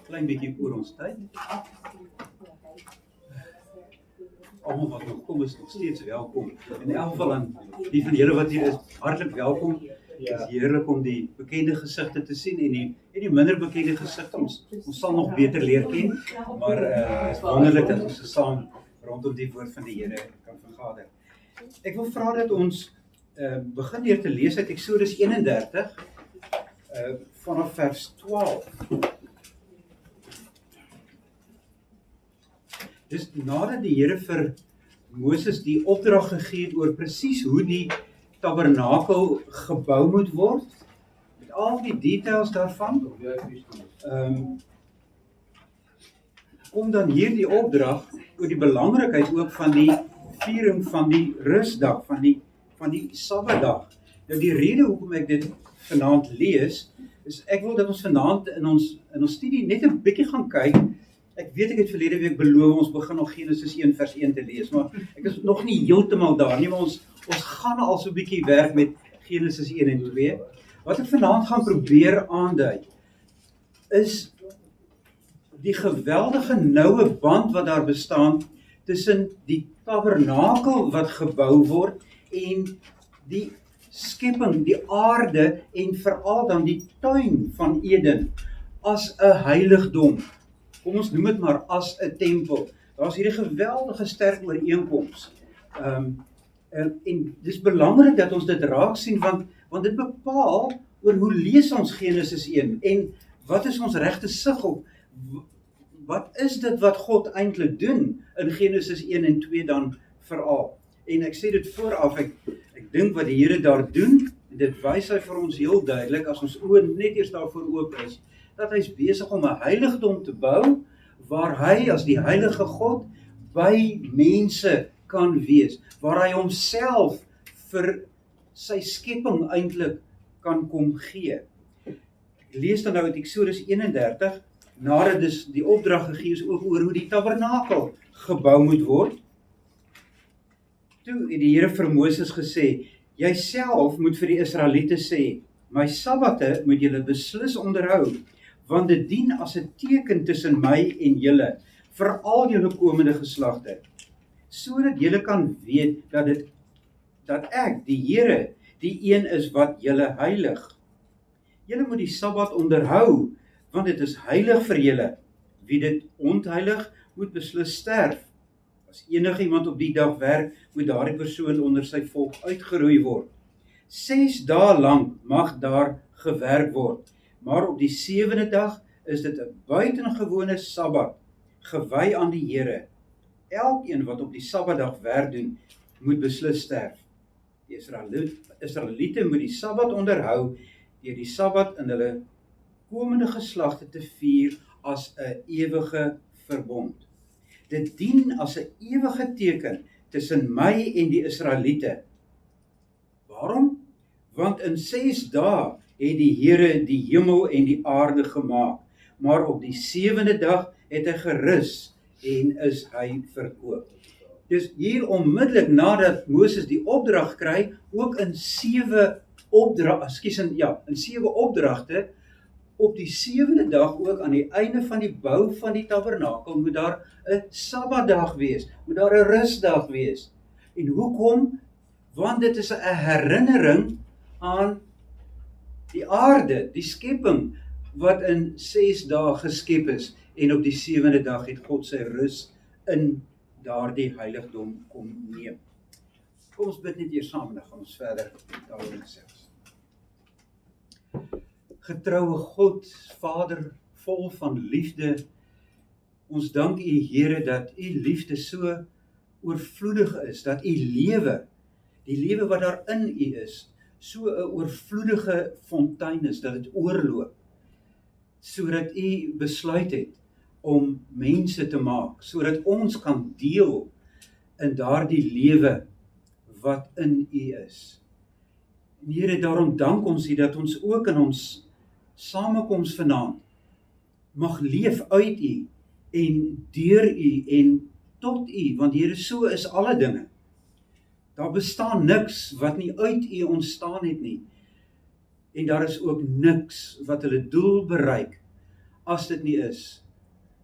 klein bietjie oor ons tyd. Almal wat nog kom is nog steeds welkom. In elk geval aan die van julle wat hier is, hartlik welkom. Het is heerlik om die bekende gesigte te sien en die minder bekende gesigte. Ons sal nog beter leer ken, maar het is wonderlik dat ons saam rondom die woord van die Here kan vergader. Ek wil vra dat ons begin deur te lees uit Eksodus 31 vanaf vers 12. Dus nadat die Here vir Moses die opdrag gegee het oor presies hoe die tabernakel gebou moet word, met al die details daarvan, kom dan hier die opdrag oor die belangrikheid ook van die viering van die rustdag, van die Sabbatdag. Nou die rede hoekom ek dit vanaand lees, is ek wil dat ons vanaand in ons studie net 'n bietjie gaan kyk. Ek weet ek het verlede week beloof ons begin nog Genesis 1 vers 1 te lees, maar ek is nog nie heeltemal daar nie, maar ons gaan al so 'n bietjie werk met Genesis 1 en 2. Wat ek vanaand gaan probeer aandui, is die geweldige noue band wat daar bestaan tussen die tabernakel wat gebou word en die skepping, die aarde en veral dan die tuin van Eden as 'n heiligdom. Kom ons noem dit maar as 'n tempel. Daar's hierdie geweldige sterk ooreenkoms. En dis belangrik dat ons dit raak sien want dit bepaal oor hoe lees ons Genesis 1 en wat is ons regte sig op? Wat is dit wat God eintlik doen in Genesis 1 en 2 dan veral? En ek sê dit vooraf, ek dink wat die Here daar doen, dit wys hy vir ons heel duidelik as ons oë net eers daarvoor oop is, dat hy is besig om 'n heiligdom te bou waar hy as die heilige God by mense kan wees, waar hy homself vir sy skepping eintlik kan kom gee. Ek lees dan nou uit Eksodus 31, nadat dus die opdrag gegee is ook oor hoe die tabernakel gebou moet word. Toe het die Here vir Moses gesê, jy self moet vir die Israeliete sê, my sabbate moet julle beslis onderhou, want dit dien as 'n teken tussen my en julle, vir al julle komende geslagte, sodat julle kan weet dat ek, die Here, die een is wat julle heilig. Julle moet die Sabbat onderhou, want dit is heilig vir julle. Wie dit ontheilig, moet beslis sterf. As enige iemand op die dag werk, moet daardie persoon onder sy volk uitgeroei word. 6 dae lank mag daar gewerk word, maar op die 7de dag is dit 'n buitengewone Sabbat, gewy aan die Here. Elkeen wat op die Sabbatdag werk doen, moet beslis sterf. Die Israeliete moet die Sabbat onderhou deur die Sabbat in hulle komende geslagte te vier as 'n ewige verbond. Dit dien as 'n ewige teken tussen my en die Israeliete. Waarom? Want in 6 dae het die Here die hemel en die aarde gemaak, maar op die 7de dag het hy gerus en is hy verkoop. Dus hier onmiddellik nadat Moses die opdrag kry, ook in 7 opdragte, op die 7de dag ook aan die einde van die bou van die tabernakel, moet daar 'n Sabbatdag wees, moet daar 'n rustdag wees. En hoekom? Want dit is 'n herinnering aan die aarde, die skepping, wat in 6 dae geskep is, en op die 7de dag het God sy rus in daardie heiligdom kom neem. Kom ons bid net eers saam, dan gaan ons verder daaroor gesels. Getroue God, Vader, vol van liefde, ons dank U, Here, dat U liefde so oorvloedig is, dat U lewe, die lewe wat daar in U is, so 'n oorvloedige fontein is, dat dit oorloop, sodat U besluit het om mense te maak, sodat ons kan deel in daardie lewe wat in U is. En Here, daarom dank ons U dat ons ook in ons samekoms vanaand mag leef uit U en deur U en tot U, want Here, so is alle dinge. Daar bestaan niks wat nie uit U ontstaan het nie. En daar is ook niks wat hulle doel bereik as dit nie is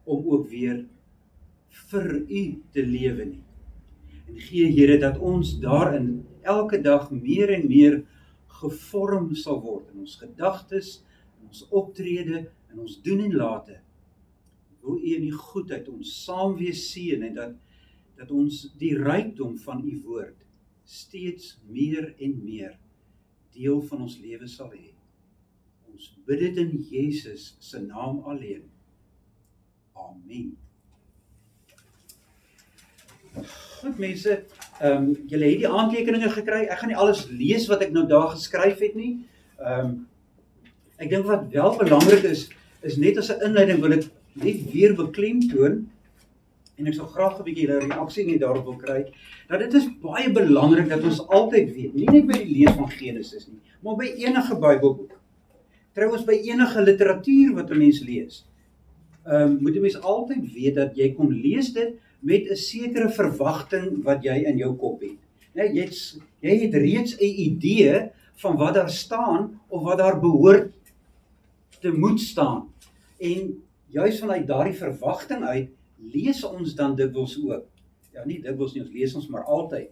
om ook weer vir U te lewe nie. En gee Here dat ons daarin elke dag meer en meer gevorm sal word in ons gedagtes, in ons optrede, in ons doen en late. Wil U in die goedheid ons saam wees seën en dat ons die rykdom van U woord steeds meer en meer deel van ons lewe sal hê. Ons bid dit in Jesus se naam alleen. Amen. Goed mense, julle het die aantekeninge gekry. Ek gaan nie alles lees wat ek nou daar geskryf het nie. Ek dink wat wel belangrik is net as 'n inleiding wil ek net weer beklemtoon, en ek sal graag 'n bietjie julle reaksie net daarop wil kry, dat dit is baie belangrik dat ons altyd weet, nie net by die lees van Genesis nie, maar by enige Bybelboek. Trouwens by enige literatuur wat 'n mens lees, moet 'n mens altyd weet dat jy kon lees dit met 'n sekere verwagting wat jy in jou kop het. Nee, jy het reeds 'n idee van wat daar staan of wat daar behoort te moet staan. En juis vanuit daardie verwagting uit lees ons dan dikwels ook. Ja, nie dikwels nie, ons lees ons maar altyd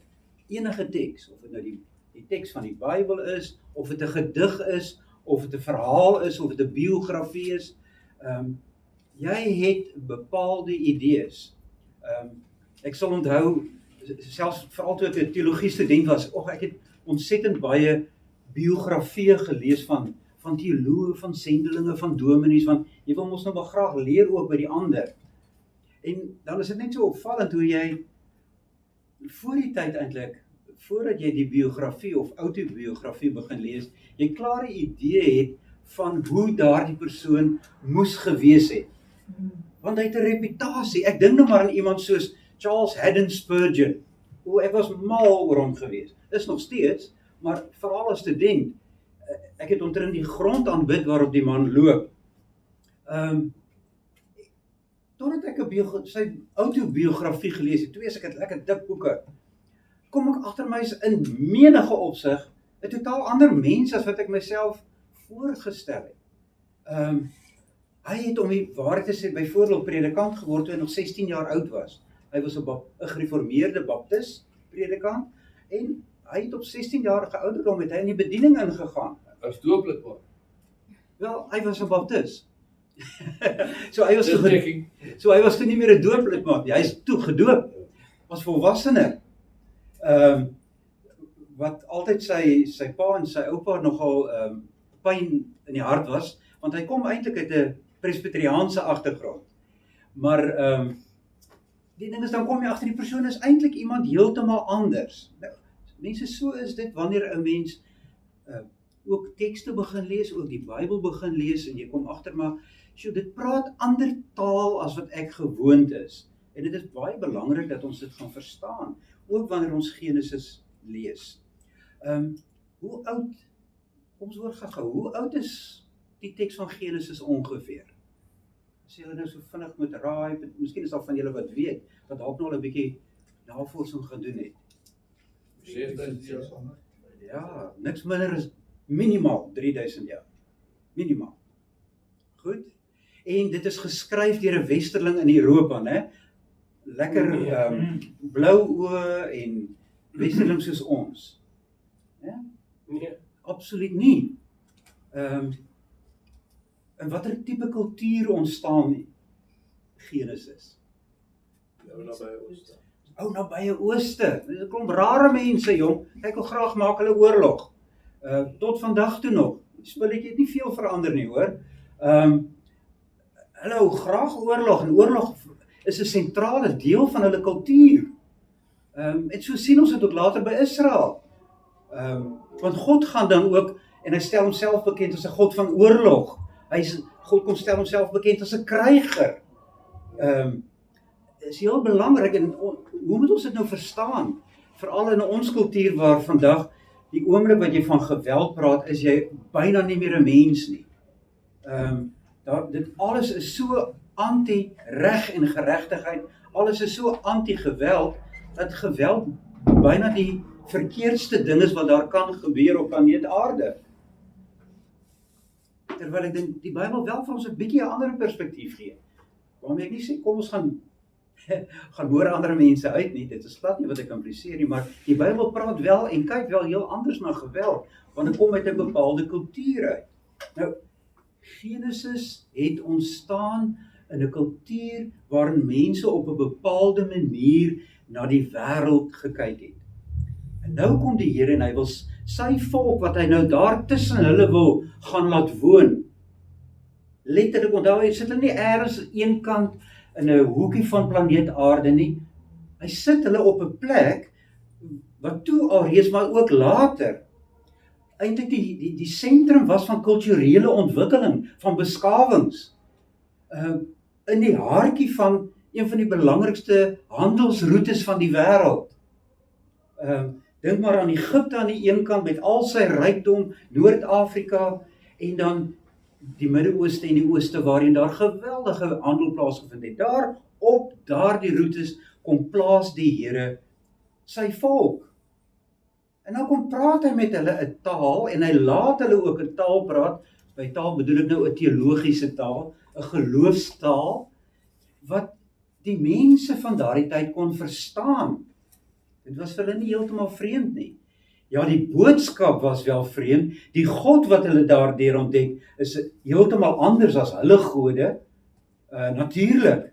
enige teks, of dit nou die teks van die Bybel is, of dit 'n gedig is, of dit 'n verhaal is, of dit 'n biografie is. Jy het bepaalde idees. Ek sal onthou, selfs veral toe ek 'n teologie student was, ek het ontsettend baie biografieë gelees van teoloë, van sendelinge, van dominees, want jy wil mos nou maar graag leer ook by die ander. En dan is dit net so opvallend hoe jy voor die tyd eintlik, voordat jy die biografie of autobiografie begin lees, jy klare idee het van hoe daardie persoon moes gewees het. Want hy het 'n reputasie. Ek dink nou maar aan iemand soos Charles Haddon Spurgeon. Ek was mal oor hom gewees. Is nog steeds, maar veral as student, ek het omtrent die grond aanbid waarop die man loop. Totdat ek sy autobiografie gelees het, ek het lekker dik boeke, kom ek agter my is in menige opsig 'n totaal ander mens as wat ek myself voorgestel het. Hy het om die waarheid te sê byvoorbeeld predikant geword toe hy nog 16 jaar oud was. Hy was 'n gereformeerde baptis predikant en hy het op 16-jarige ouderdom het hy in die bediening ingegaan. As dooplidmaat. Wel, hy was 'n baptis. So hy was toe nie meer 'n dooplidmaat nie. Hy is toe gedoop as volwassene. Wat altyd sy pa en sy oupa nogal pyn in die hart was, want hy kom eintlik uit 'n presbyteriaanse agtergrond. Maar die ding is, dan kom jy agter die persoon is eintlik iemand heeltemal anders. Nou, mense, so is dit wanneer 'n mens ook tekste begin lees, ook die Bybel begin lees, en jy kom agter maar, dit praat ander taal as wat ek gewoond is. En dit is baie belangrik dat ons dit gaan verstaan, ook wanneer ons Genesis lees. Hoe oud, kom ons hoor gou, hoe oud is die teks van Genesis ongeveer? As julle nou so vinnig moet raai, miskien is daar van julle wat weet, wat dalk nog 'n bietjie navorsing gedoen het. 6000 jaar. Ja, niks minder as minimaal 3000 jaar. Minimaal. Goed. En dit is geskryf deur 'n westerling in Europa, né? Lekker blou oë en westerling soos ons. Ja? Nee. Absoluut nie. In watter tipe kultuur ontstaan Genesis? Nabye Ooste. Dit is 'n klomp rare mense, jong. Kyk hoe graag maak hulle oorlog. Tot vandag toe nog. Die spulletjie het nie veel verander nie, hoor. Hulle hou graag oorlog, en oorlog is 'n sentrale deel van hulle kultuur. En so sien ons dit ook later by Israel. Want God gaan dan ook, en hy stel homself bekend as 'n God van oorlog. God kom stel homself bekend as 'n kryger. Is heel belangrik, en hoe moet ons dit nou verstaan? Veral in ons kultuur waar vandag, die oomblik wat jy van geweld praat, is jy byna nie meer 'n mens nie. Dit alles is so anti-reg en geregtigheid, alles is so anti-geweld, dat geweld byna die verkeerdste ding is wat daar kan gebeur op planeet Aarde. terwyl ek dink die Bybel wel vir ons 'n bietjie 'n ander perspektief gee. Waarom ek nie sê kom ons gaan hoor ander mense uit nie, dit is glad nie wat ek impliseer nie, maar die Bybel praat wel en kyk wel heel anders na geweld, want dit kom uit 'n bepaalde kultuur uit. Nou, Genesis het ontstaan in 'n kultuur waarin mense op 'n bepaalde manier na die wêreld gekyk het. En nou kom die Here en hy wil sy volk wat hy nou daar tussen hulle wil gaan laat woon. Letterlik onthou, hy sit hulle nie eers aan een kant in 'n hoekie van planeet Aarde nie. Hy sit hulle op 'n plek wat toe alreeds maar ook later eintlik die sentrum was van kulturele ontwikkeling, van beskawings. In die haartjie van een van die belangrikste handelsroetes van die wêreld. Dink maar aan Egipte aan die een kant met al sy rykdom, Noord-Afrika en dan die Midde-Ooste en die Ooste waarin daar geweldige handel plaasgevind het. Daar op daardie roetes kom plaas die Here sy volk. En nou kom praat hy met hulle 'n taal en hy laat hulle ook 'n taal praat. By taal bedoel ek nou 'n teologiese taal, 'n geloofstaal wat die mense van daardie tyd kon verstaan. Dit was vir hulle nie heeltemal vreemd nie. Ja, die boodskap was wel vreemd. Die God wat hulle daardeur ontdek is heeltemal anders as hulle gode. Natuurlik.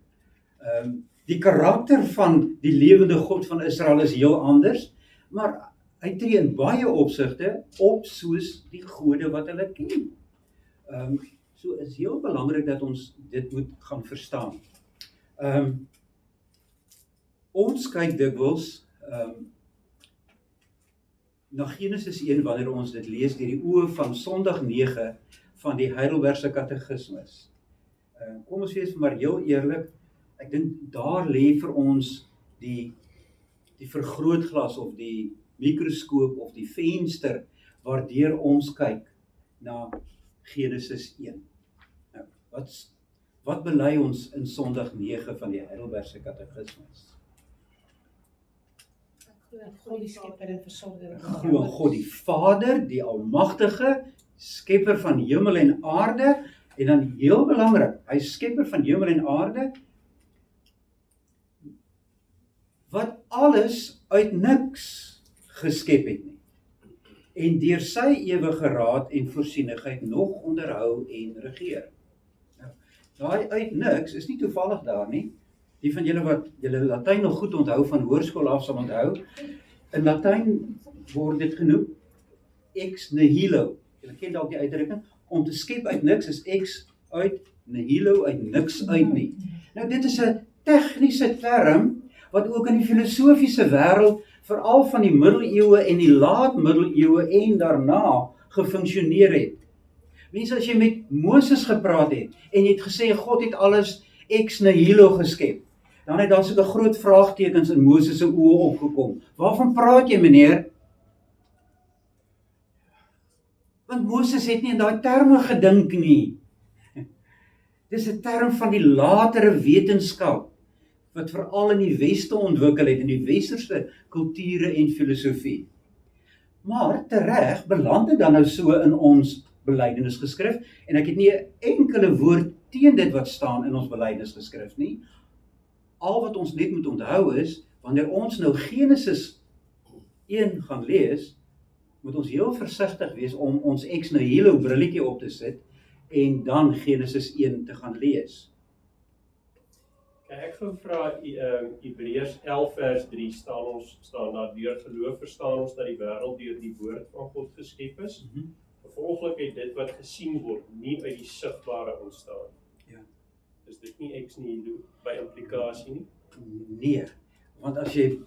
Die karakter van die lewende God van Israel is heel anders, maar hy tree in baie opsigte op soos die gode wat hulle ken. So is heel belangrik dat ons dit moet gaan verstaan. Ons kyk dikwels na Genesis 1 wanneer ons dit lees deur die oë van Sondag 9 van die Heidelbergse Katekismus. Kom ons wees maar heel eerlik, ek dink daar lê vir ons die vergrootglas of die mikroskoop of die venster waardeur ons kyk na Genesis 1. Nou, wat bely ons in Sondag 9 van die Heidelbergse Katekismus? God die skepper en versorger. Glo in God die Vader, die Almagtige, skepper van hemel en aarde, en dan heel belangrik, hy is skepper van hemel en aarde, wat alles uit niks geskep het nie, en deur sy ewige raad en voorsienigheid nog onderhou en regeer. Nou, daai uit niks is nie toevallig daar nie. Die van julle wat julle Latyn nog goed onthou van hoërskool af sal onthou, in Latyn word dit genoem ex nihilo. Julle ken dalk die uitdrukking, om te skep uit niks is ex uit nihilo, uit niks uit nie. Nou dit is 'n tegniese term wat ook in die filosofiese wêreld veral van die middeleeue en die laat-middeleeue en daarna gefunksioneer het. Mense, as jy met Moses gepraat het en jy het gesê God het alles ex nihilo geskep, dan het daar soke groot vraagtekens in Moses se oë opgekom. Waarvan praat jy, meneer? Want Moses het nie in daai terme gedink nie. Dis 'n term van die latere wetenskap wat veral in die Weste ontwikkel het, in die westerse kulture en filosofie. Maar tereg beland dit dan nou so in ons belydenisgeskrif, en ek het nie 'n enkele woord teen dit wat staan in ons belydenisgeskrif nie. Al wat ons net moet onthou is, wanneer ons nou Genesis 1 gaan lees, moet ons heel versigtig wees om ons ex nihilo brilletjie op te sit en dan Genesis 1 te gaan lees. Ek gou vra Hebreërs 11 vers 3 staan daar, deur geloof verstaan ons dat die wêreld deur die woord van God geskep is. Gevolglik het dit wat gesien word nie uit die sigbare ontstaan. Ja. Is dit nie ex nihilo by implikasie nie? Nee, want as jy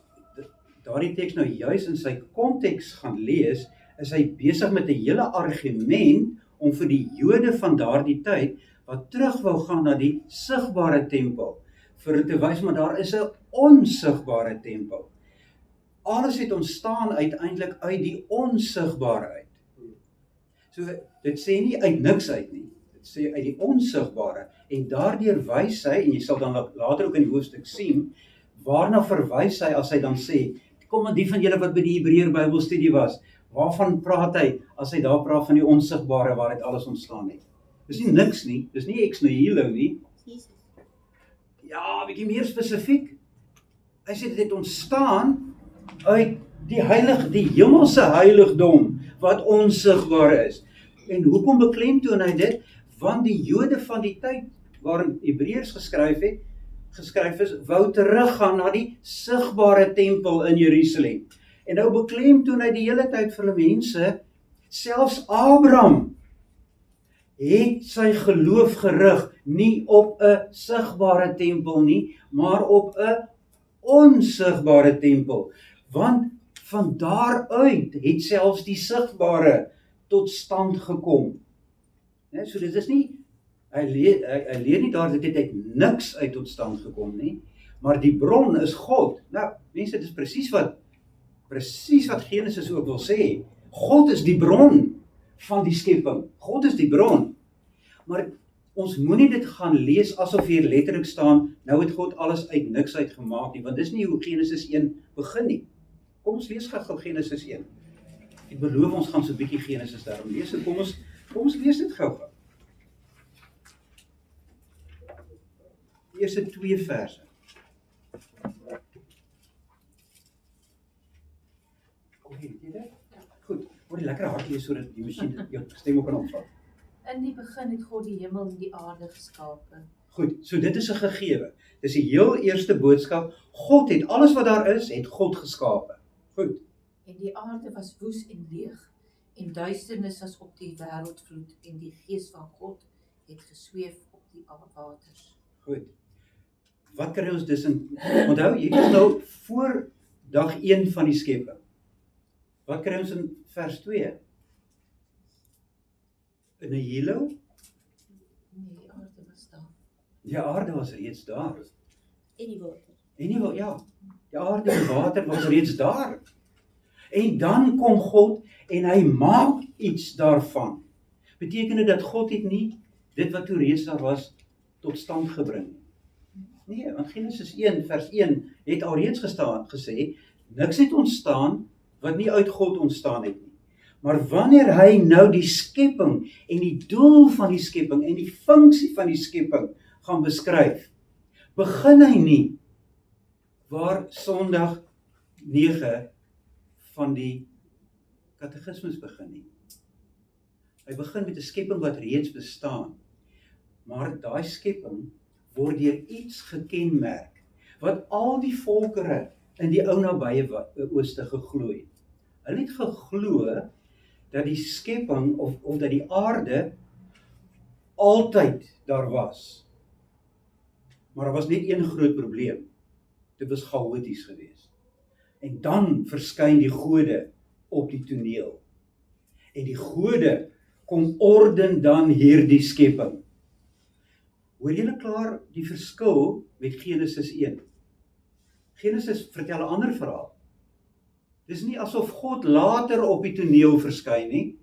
daardie teks nou juis in sy konteks gaan lees, is hy besig met 'n hele argument om vir die Jode van daardie tyd wat terug wou gaan na die sigbare tempel, vir hulle te wys maar daar is 'n onsigbare tempel. Alles het ontstaan uiteindelik uit die onsigbare uit. So dit sê nie uit niks uit nie. Dit sê uit die onsigbare, en daardeur wys hy, en jy sal dan later ook in die hoofstuk sien, waarna verwys hy as hy dan sê, kom maar die van julle wat by die Hebreër Bybelstudie was, waarvan praat hy as hy daar praat van die onsigbare waaruit alles ontstaan het? Dis nie niks nie, dis nie ex nihilo nie. Jesus. Ja, 'n bietjie meer spesifiek. Hy sê dit het ontstaan uit die die hemelse heiligdom wat onsigbaar is. En hoekom beklemtoon hy dit? Want die Jode van die tyd waarin Hebreërs geskryf is, wou teruggaan na die sigbare tempel in Jerusalem. En nou beklemtoon hy die hele tyd vir hulle mense, selfs Abraham het sy geloof gerig nie op 'n sigbare tempel nie, maar op 'n onsigbare tempel. Want van daaruit het selfs die sigbare tot stand gekom. So dit is nie, hy leer nie daar, dit het uit niks uit tot stand gekom nie, maar die bron is God. Nou, mense, dit is presies wat Genesis ook wil sê. God is die bron van die skepping. God is die bron. Maar ons moenie dit gaan lees asof hier letterlik staan, nou het God alles uit niks uit gemaak nie, want dis nie hoe Genesis 1 begin nie. Kom ons lees gou Genesis 1. Ek beloof ons gaan so 'n bietjie Genesis daarom lees. Kom ons lees dit gou. Die eerste 2 verse. Kom hier, het jy dit? Goed, word lekker hard lees sodat die masjien jou stem ook kan opvat. In die begin het God die hemel en die aarde geskape. Goed, so dit is 'n gegewe. Dis die heel eerste boodskap. God het alles wat daar is, het God geskape. Goed. En die aarde was woes en leeg, en duisternis was op die wêreldvloed, en die gees van God het gesweef op die waters. Goed. Wat kry ons dus in, onthou, hier is nou voor dag 1 van die skepping. Wat kry ons in vers 2? In 'n hilo? Nee, die aarde was daar. Die aarde was reeds daar. En die water. En nie, ja, die aarde en water was reeds daar. En dan kom God en hy maak iets daarvan. Beteken dit dat God het nie dit wat toe reeds daar was tot stand gebring nie? Nee, want Genesis 1 vers 1 het al reeds gesê, niks het ontstaan wat nie uit God ontstaan het nie. Maar wanneer hy nou die skepping en die doel van die skepping en die funksie van die skepping gaan beskryf, begin hy nie waar Sondag 9 van die katekismes begin nie. Hy begin met 'n skepping wat reeds bestaan, maar daai skepping word deur iets gekenmerk, wat al die volkere in die ou nabye ooste geglo het. Hulle het geglo dat die skepping of dat die aarde altyd daar was. Maar daar was net een groot probleem. Dit was chaoties geweest. En dan verskyn die gode op die toneel. En die gode kom orden dan hierdie skepping. Hoor julle klaar die verskil met Genesis 1? Genesis vertel 'n ander verhaal. Dis nie asof God later op die toneel verskyn nie.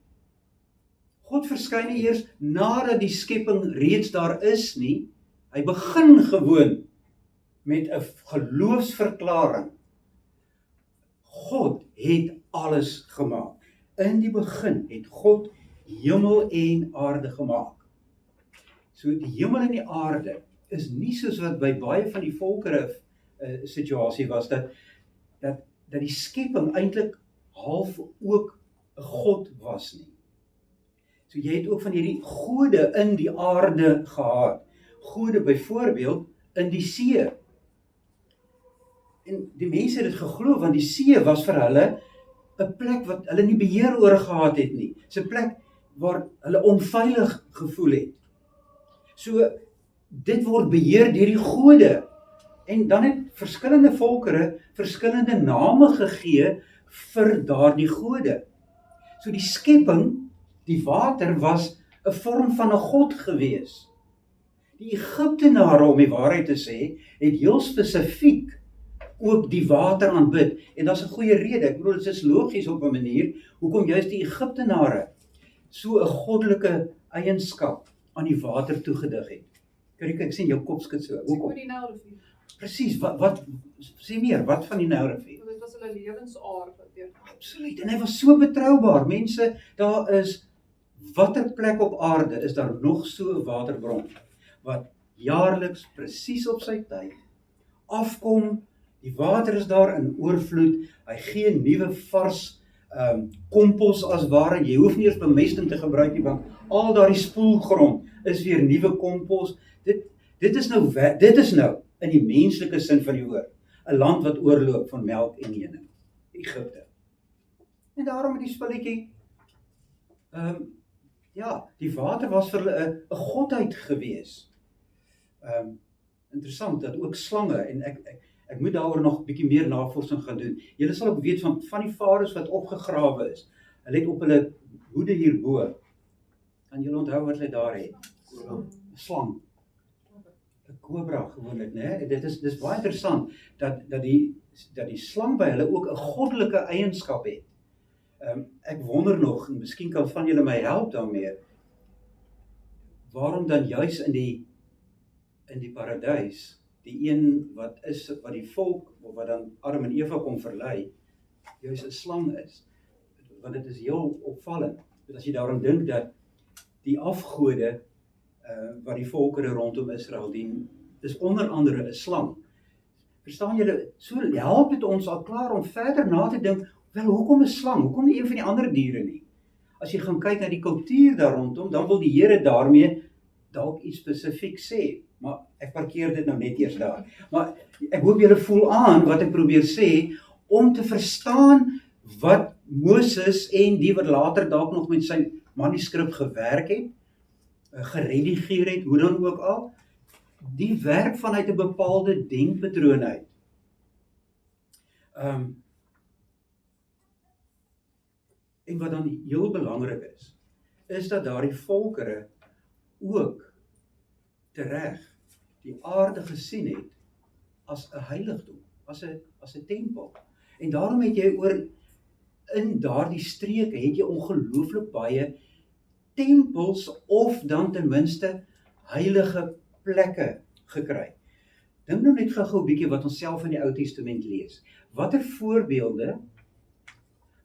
God verskyn nie eers nadat die skepping reeds daar is nie. Hy begin gewoon met 'n geloofsverklaring. God het alles gemaak. In die begin het God hemel en aarde gemaak. So die hemel en die aarde is nie soos wat by baie van die volkere situasie was, dat die skepping eintlik half ook 'n God was nie. So jy het ook van hierdie gode in die aarde gehad. Gode byvoorbeeld in die see. En die mense het dit geglo, want die see was vir hulle 'n plek wat hulle nie beheer oor gehad het nie. Dis 'n plek waar hulle onveilig gevoel het. So dit word beheer deur die gode. En dan het verskillende volkere verskillende name gegee vir daardie gode. So die skepping, die water was 'n vorm van 'n god gewees. Die Egiptenare, om die waarheid te sê, het heel spesifiek ook die water aanbid. En daar's 'n goeie rede. Ek bedoel, dit is logies op 'n manier hoekom juist die Egiptenare so 'n goddelike eienskap aan die water toegedig het. Kyk, ek sien jou kop skud so. Hoekom? Die Nylrivier. Presies, wat sê meer, wat van die Nylrivier? Dit was hulle lewensaar wat deur. Absoluut, en hy was so betroubaar. Mense, daar is watter plek op aarde is daar nog so 'n waterbron wat jaarliks presies op sy tyd afkom, die water is daar in oorvloed, hy gee nuwe vars kompos as ware, jy hoef nie eers bemesting te gebruik nie, want al daardie spoelgrond is weer nuwe kompos. Dit is nou in die menslike sin van die woord 'n land wat oorloop van melk en honing, Egipte. En daarom met die spulletjie, die water was vir hulle 'n godheid gewees. Interessant dat ook slange, en ek moet daaroor nog 'n bietjie meer navorsing gaan doen. Julle sal ook weet van die faraos wat opgegrawe is. Hulle het op hulle hoede hierbo, kan julle onthou wat hulle daar het? 'n Slang. 'n Kobra gewoonlik, né? Dit is baie interessant dat die slang by hulle ook 'n goddelike eienskap het. Ek wonder nog, en miskien kan van julle my help daarmee, waarom dan juis in die paradys, die een wat die volk, of wat dan Adam en Eva kom verlei, juis 'n slang is. Want dit is heel opvallend. As jy daaraan dink dat die afgode wat die volkere rondom Israel dien, is onder andere 'n slang. Verstaan julle, so help dit ons al klaar om verder na te dink, wel, hoekom 'n slang? Hoekom nie een van die ander diere nie? As jy gaan kyk na die kultuur daar rondom, dan wil die Here daarmee dalk iets spesifiek sê, maar ek parkeer dit nou net eers daar. Maar ek hoop julle voel aan wat ek probeer sê, om te verstaan wat Moses en die wat later dalk nog met sy manuskrip gewerk het, geredigeer het, hoe dan ook al, die werk vanuit 'n bepaalde denkpatroon uit. En wat dan heel belangrik is dat daardie volkere ook tereg die aarde gesien het as 'n heiligdom, as 'n tempel. En daarom het jy in daardie streke het jy ongelooflik baie tempels of dan ten minste heilige plekke gekry. Dink nou net gou 'n bietjie wat ons self in die Ou Testament lees. Watter voorbeelde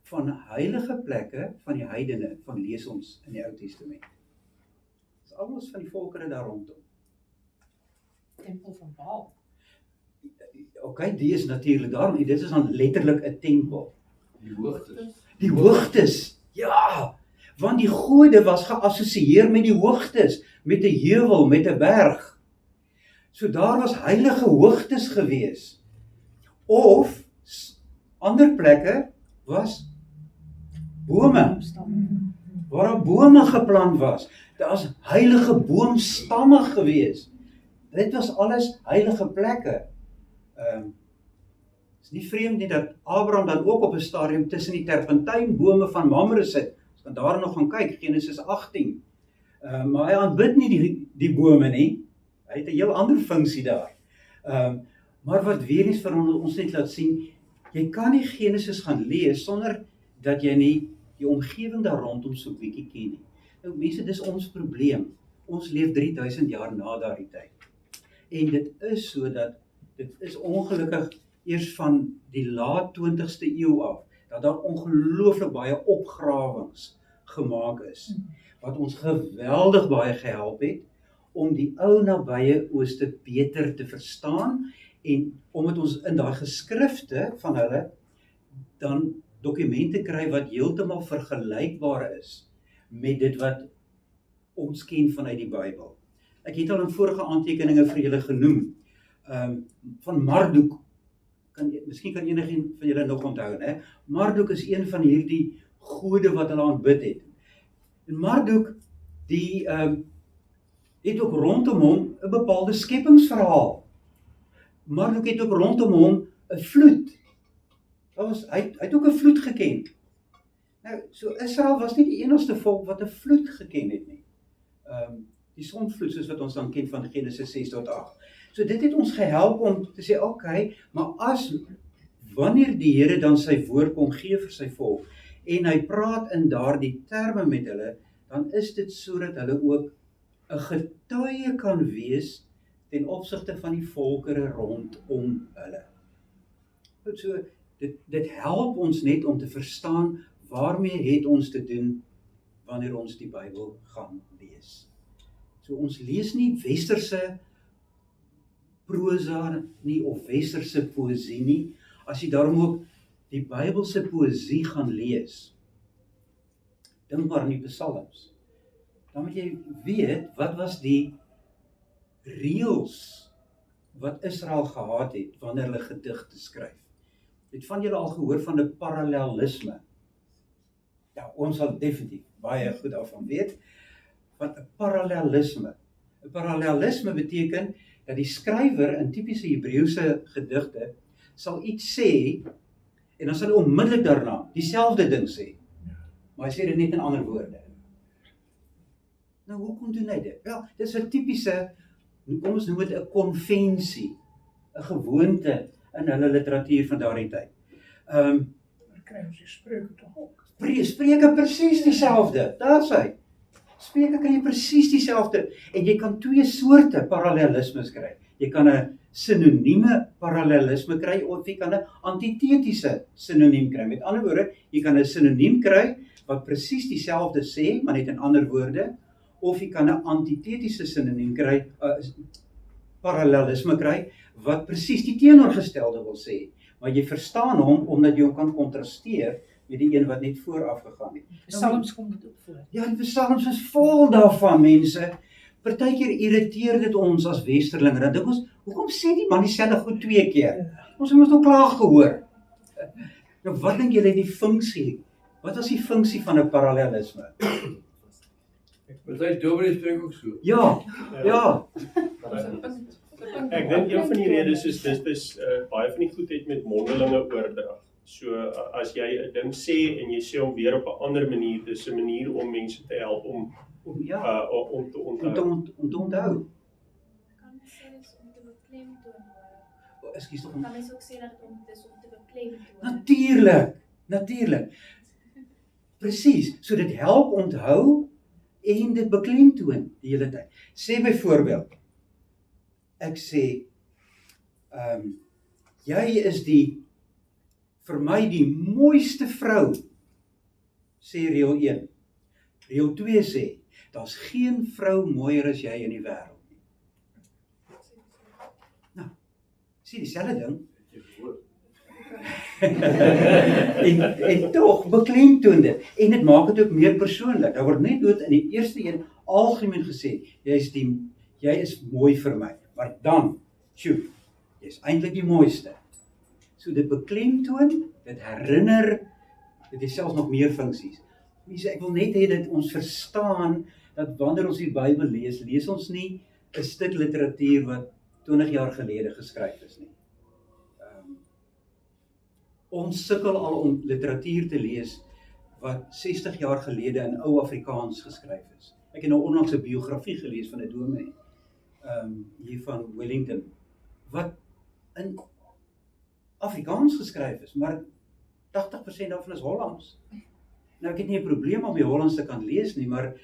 van heilige plekke van die heidene van lees ons in die Ou Testament? Dit is almal van die volkere daar rondom. Tempel van Baal. Okay, die is natuurlik daarom, dit is dan letterlik 'n tempel. Die hoogtes. Die hoogtes, ja, want die gode was geassosieer met die hoogtes, met 'n heuwel, met 'n berg. So daar was heilige hoogtes gewees. Of ander plekke was bome, waar bome geplant was. Daar was heilige boomstamme gewees. Dit was alles heilige plekke. Is nie vreemd nie dat Abraham dan ook op 'n stadium tussen die terpentynbome van Mamre sit. Ons kan daar nog gaan kyk, Genesis 18. Maar hy aanbid nie die bome nie. Hy het 'n heel ander funksie daar. Maar wat weer eens vir ons net laat sien, jy kan nie Genesis gaan lees sonder dat jy nie die omgewing daar rondom so 'n bietjie ken nie. Nou mense, dis ons probleem. Ons leef 3000 jaar na daardie tyd. En dit is so dat dit is ongelukkig eers van die laat 20ste eeu af, dat daar ongelooflik baie opgrawings gemaak is, wat ons geweldig baie gehelp het, om die ou nabye Ooste beter te verstaan, en omdat ons in daai geskrifte van hulle, dan dokumente kry wat heeltemal vergelykbaar is, met dit wat ons ken vanuit die Bybel. Ek het al in vorige aantekeninge vir julle genoem, van Marduk, miskien kan enigeen van julle nog onthou, né? Marduk is een van hierdie gode wat hulle aanbid het. En Marduk, die het ook rondom hom 'n bepaalde skepingsverhaal. Marduk het ook rondom hom 'n vloed. Hy het ook 'n vloed geken. Nou, so Israel was nie die enigste volk wat 'n vloed geken het nie. Die sonvloed soos wat ons dan ken van Genesis 6 tot 8. So dit het ons gehelp om te sê, okay, maar wanneer die Here dan sy woord kom gee vir sy volk, en hy praat in daardie terme met hulle, dan is dit sodat hulle ook 'n getuie kan wees ten opsigte van die volkere rondom hulle. So, dit help ons net om te verstaan waarmee het ons te doen wanneer ons die Bybel gaan lees. So ons lees nie westerse prosa nie of westerse poësie nie. As jy daarom ook die Bybelse poësie gaan lees, dink maar aan die psalms, dan moet jy weet, wat was die reëls wat Israel gehad het wanneer hulle gedigte skryf. Het van julle al gehoor van 'n parallelisme? Ja, ons sal definitief baie goed daarvan weet, van 'n parallelisme. 'n Parallelisme beteken dat die skrywer in tipiese Hebreëse gedigte sal iets sê, en dan sal hy onmiddellik daarna dieselfde ding sê, maar hy sê dit net in ander woorde. Nou, hoekom doen hy dit? Wel, dit is 'n tipiese, kom ons noem dit 'n konvensie, 'n gewoonte in hulle literatuur van daardie tyd. Kry ons die Spreuke tog ook. Spreuke presies dieselfde, daar's hy. Spreuke kan jy presies dieselfde, en jy kan twee soorte parallelismes kry. Jy kan 'n sinonieme parallelisme kry, of jy kan 'n antitetiese sinoniem kry. Met ander woorde, jy kan 'n sinoniem kry wat presies dieselfde sê, maar net in ander woorde, of jy kan 'n antitetiese sinoniem kry, parallelisme kry, wat presies die teenoorgestelde wil sê, maar jy verstaan hom omdat jy hom kan kontrasteer met die een wat net vooraf gegaan het. Psalms kom dit ook voor. Ja, die psalms is vol daarvan, mense. Partykeer irriteer dit ons as westerlinge. Dan dink ons, hoekom sê die man dieselfde goed 2 keer? Ons het mos nog klaar gehoor. Nou, wat dink julle die funksie? Wat was die funksie van 'n parallelisme? Party dominee spreek ook so. Ja. Ek dink een van die redes is dis baie van die goed het met mondelinge oordrag. So as jy 'n ding sê en jy sê hom weer op 'n ander manier, dis 'n manier om mense te help om Ja, om te om onthou. te onthou. Kan sê dis om te beklemtoon. Ekskuus tog. Kan mens ook sê dat dis om te beklemtoon. Natuurlik. Presies, so dit help onthou en dit beklemtoon die hele tyd. Sê byvoorbeeld, ek sê, jy is vir my die mooiste vrou, sê reël 1. Reël 2 sê, daar's geen vrou mooier as jy in die wêreld nie. Nou, sê dieselfde ding. en tog beklemtoon dit, en dit maak dit ook meer persoonlik. Daar word net dood in die eerste een algemeen gesê, jy is mooi vir my, maar dan, jy's eintlik die mooiste. So dit beklemtoon, dit herinner, dit het selfs nog meer funksies. Mense, ek wil net hê dat ons verstaan dat wanneer ons die Bybel lees ons nie 'n stuk literatuur wat 20 jaar gelede geskryf is nie. Ons sukkel al om literatuur te lees wat 60 jaar gelede in ou Afrikaans geskryf is. Ek het nou onlangs 'n biografie gelees van 'n dominee, hier van Wellington, wat in Afrikaans geskryf is, maar 80% daarvan is Hollands. Nou, ek het nie 'n probleem om die Hollands te kan lees nie, maar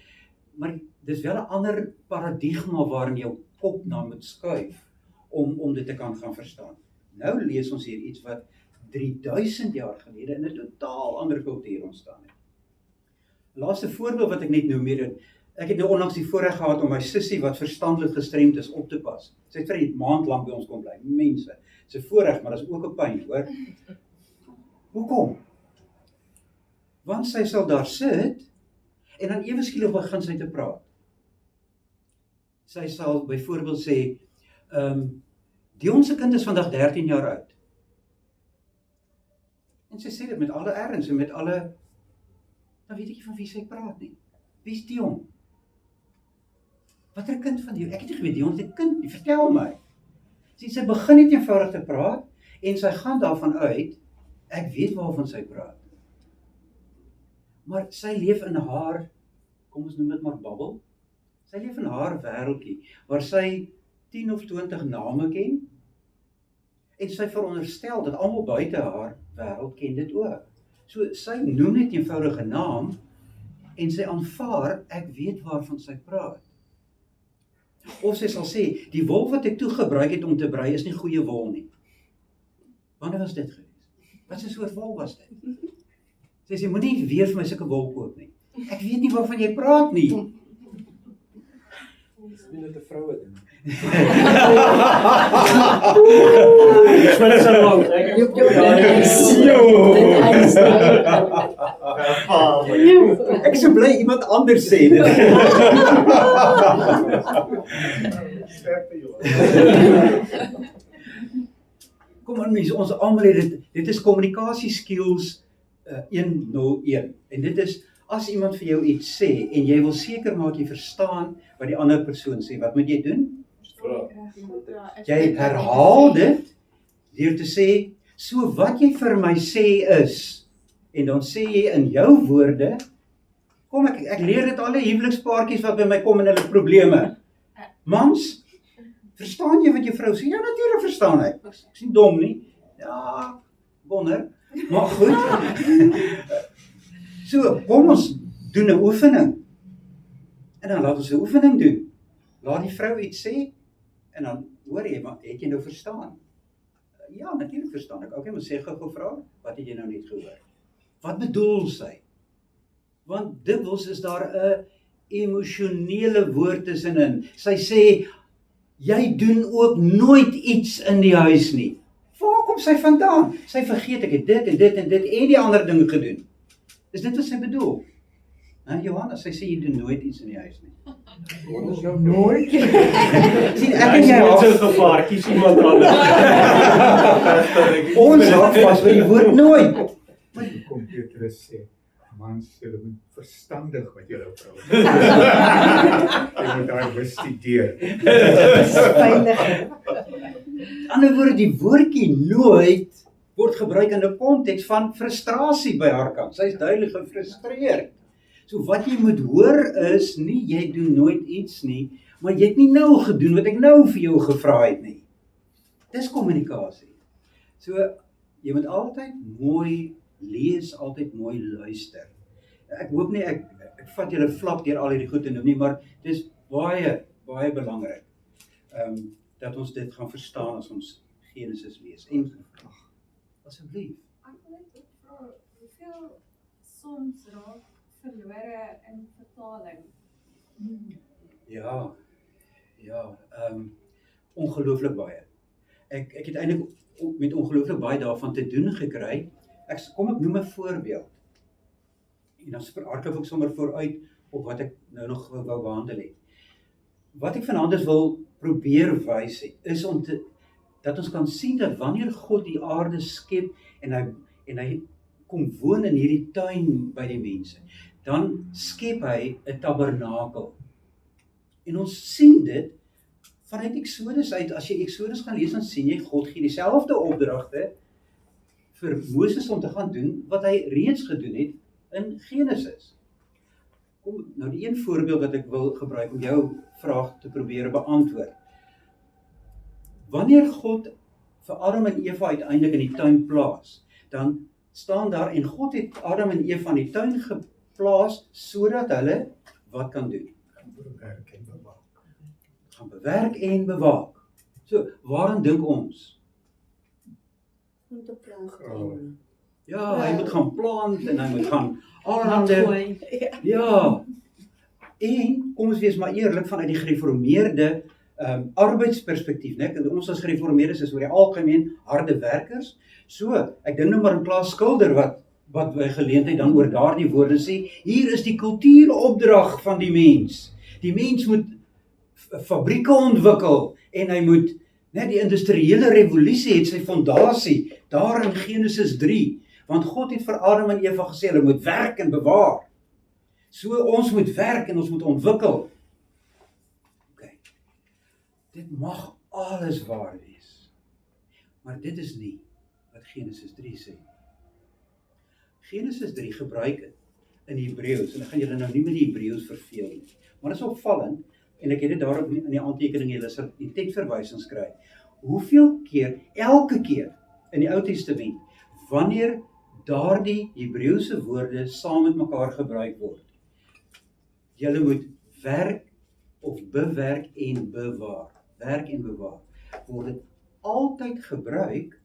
dis wel 'n ander paradigma waarin jou kop na moet skuif om dit te kan gaan verstaan. Nou lees ons hier iets wat 3000 jaar gelede in 'n totaal ander kultuur ontstaan het. Laaste voorbeeld wat ek net noem hier, ek het nou onlangs die voorreg gehad om my sussie wat verstandelik gestremd is op te pas. Sy het vir 'n maand lank by ons kom bly. Mense, dis 'n voorreg, maar dis ook 'n pyn, hoor. Hoekom? Want sy sal daar sit en dan ewe skielik begin sy te praat. Sy sal byvoorbeeld sê, Dion se kind is vandag 13 jaar oud. En sy sê dit met alle erns en met alle, dan weet ek nie van wie sy praat nie. Wie is Dion? Watter kind van Dion? Ek het nie geweet Dion het 'n kind nie, vertel my. Sy begin net eenvoudig te praat en sy gaan daarvan uit, ek weet waarvan sy praat. Maar sy leef in haar, kom ons noem dit maar babbel, sy leef in haar wêreldjie, waar sy 10 of 20 name ken, en sy veronderstel dat almal buite haar wêreld ken dit ook. So sy noem net eenvoudige naam, en sy aanvaar, ek weet waarvan sy praat. Of sy sal sê, die wol wat ek toe gebruik het om te brei is nie goeie wol nie. Wanneer was dit gewees? Wat 'n soort wol was dit? Sy sê, moenie weer vir my sulke wol koop nie. Ek weet nie waarvan jy praat nie. Dis nie net 'n vroue ding. Ek wil so lank. Ek is so bly iemand anders sê dit. Kom aan mense, ons almal het dit is kommunikasie skills 101. En dit is as iemand vir jou iets sê en jy wil seker maak jy verstaan wat die ander persoon sê, wat moet jy doen? Vra. Jy herhaal dit deur te sê, so wat jy vir my sê is, en dan sê jy in jou woorde, kom ek leer dit alle huwelikspaartjies wat by my kom en hulle probleme. Mans, verstaan jy wat jou vrou sê? Ja, natuurlik verstaan ek. Ek is nie dom nie. Ja, wonder. Maar goed. So, kom ons doen 'n oefening. En dan laat ons 'n oefening doen. Laat die vrou iets sê en dan hoor jy, maar het jy nou verstaan? Ja, natuurlik verstaan ek. Okay, maar sê gou vra, wat het jy nou net gehoor? Wat bedoel sy? Want dikwels is daar 'n emosionele woord tussenin. Sy sê, jy doen ook nooit iets in die huis nie. Waar kom sy vandaan? Sy vergeet ek het dit en dit en dit en die ander dinge gedoen. Is dit wat sy bedoel? Nou Johannes, sy sê jy doen nooit iets in die huis nie. Nooit? Sien, ek en jy het so gevaar, kies iemand anders. ons hou vas by die woord nooit. Hoe kom Petrus sê, mans, julle moet verstandig met julle vrou. Jy moet daar bestudeer. Veilig. Ander woorde, die woordjie nooit word gebruik in 'n konteks van frustrasie by haar kant. Sy is duidelik gefrustreerd. So wat jy moet hoor is nie jy doen nooit iets nie, maar jy het nie nou gedoen wat ek nou vir jou gevra het nie. Dis kommunikasie. So jy moet altyd mooi lees, altyd mooi luister. Ek hoop nie ek vat julle vlak deur al hierdie goed te noem nie, maar dis baie belangrik. Dat ons dit gaan verstaan as ons Genesis lees. En asseblief. Ek wil net ook vra, hoeveel soms raak verlore in vertaling? Ja, ongelooflik baie. Ek het eintlik met ongelooflik baie daarvan te doen gekry. Ek noem 'n voorbeeld. En dan hardloop ek sommer vooruit op wat ek nou nog wou behandel het. Wat ek vanaand wil probeer wys het, is dat ons kan sien dat wanneer God die aarde skep en hy kom woon in hierdie tuin by die mense, dan skep hy 'n tabernakel. En ons sien dit vanuit Eksodus uit. As jy Eksodus gaan lees, dan sien jy God gee dieselfde opdragte vir Moses om te gaan doen wat hy reeds gedoen het in Genesis. Kom, nou die een voorbeeld wat ek wil gebruik om jou vraag te probeer beantwoord. Wanneer God vir Adam en Eva uiteindelik in die tuin plaas, dan staan daar en God het Adam en Eva in die tuin geplaas sodat hulle wat kan doen? Gaan bewerk en bewaak. So, waaraan dink ons? Ja, hy moet gaan plant en hy moet gaan allerhande. Ja. En kom ons wees maar eerlik vanuit die gereformeerde arbeidsperspektief, né? Ons as gereformeerdes is oor die algemeen harde werkers. So, ek dink nou maar aan Klaas Skilder wat by geleentheid dan oor daardie woorde sê, hier is die kultuuropdrag van die mens. Die mens moet fabrieke ontwikkel en hy moet, net die industriële revolusie het sy fondasie daar in Genesis 3, want God het vir Adam en Eva gesê, hulle moet werk en bewaar. So ons moet werk en ons moet ontwikkel. Okay. Dit mag alles waar wees, maar dit is nie wat Genesis 3 sê. Genesis 3 gebruik het in Hebreëus, en ek gaan julle nou nie met die Hebreëus verveel nie, maar dit is opvallend, en ek het dit daarop in die aantekening, julle sal die teksverwysings kry, hoeveel keer, elke keer in die Ou Testament, wanneer daardie Hebreëse woorde saam met mekaar gebruik word, julle moet werk of bewerk en bewaar, werk en bewaar, word dit altyd gebruik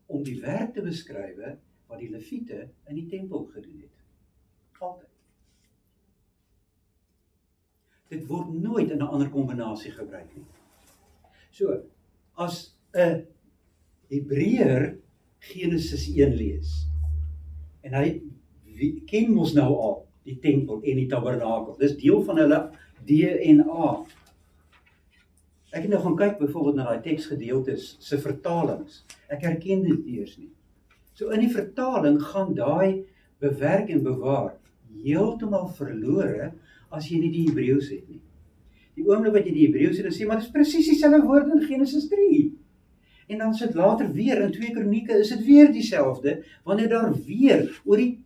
om die werk te beskryf wat die Lewiete in die tempel gedoen het. Altyd. Dit word nooit in 'n ander kombinasie gebruik nie. So, as 'n Hebreër Genesis 1 lees, en hy ken mos nou al die tempel en die tabernakel, dis deel van hulle DNA. Ek het nou gaan kyk byvoorbeeld na daai teksgedeeltes se vertalings. Ek herken dit eers nie. So in die vertaling gaan daai bewerk en bewaar heeltemal verlore as jy nie die Hebreëus het nie. Die oomblik wat jy die Hebreëus het, dan sê maar dis presies dieselfde woord in Genesis 3. En dan sit later weer in 2 Kronieke is dit weer dieselfde, wanneer daar weer oor die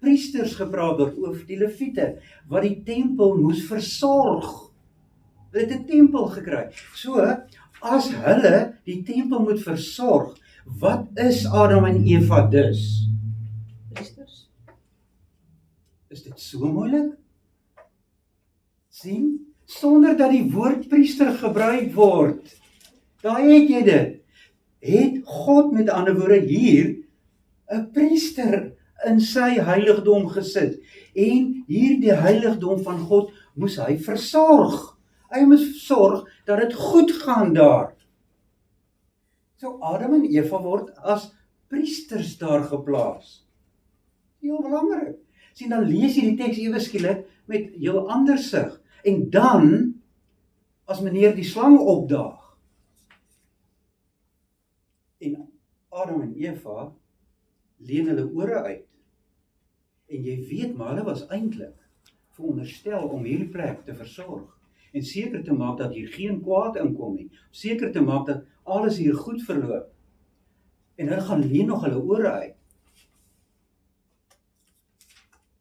priesters gepraat word, oor die leviete, wat die tempel moes versorg. Hulle het 'n tempel gekry. So, as hulle die tempel moet versorg, wat is Adam en Eva dus? Priesters. Is dit so moeilik? Sien? Sonder dat die woord priester gebruik word. Daar het jy dit. Het God met ander woorde hier 'n priester in sy heiligdom gesit. En hierdie heiligdom van God moes hy versorg. Hy moes sorg dat dit goed gaan daar. So Adam en Eva word as priesters daar geplaas. Heel belangrik. Sien, dan lees jy die teks ewe skielik met heel ander sig. En dan, as meneer die slang opdaag, en Adam en Eva leen hulle ore uit, en jy weet, maar hulle was eintlik veronderstel om hierdie plek te versorg, en seker te maak dat hier geen kwaad inkom nie, seker te maak dat alles hier goed verloop, en hulle gaan leen nog hulle ore uit.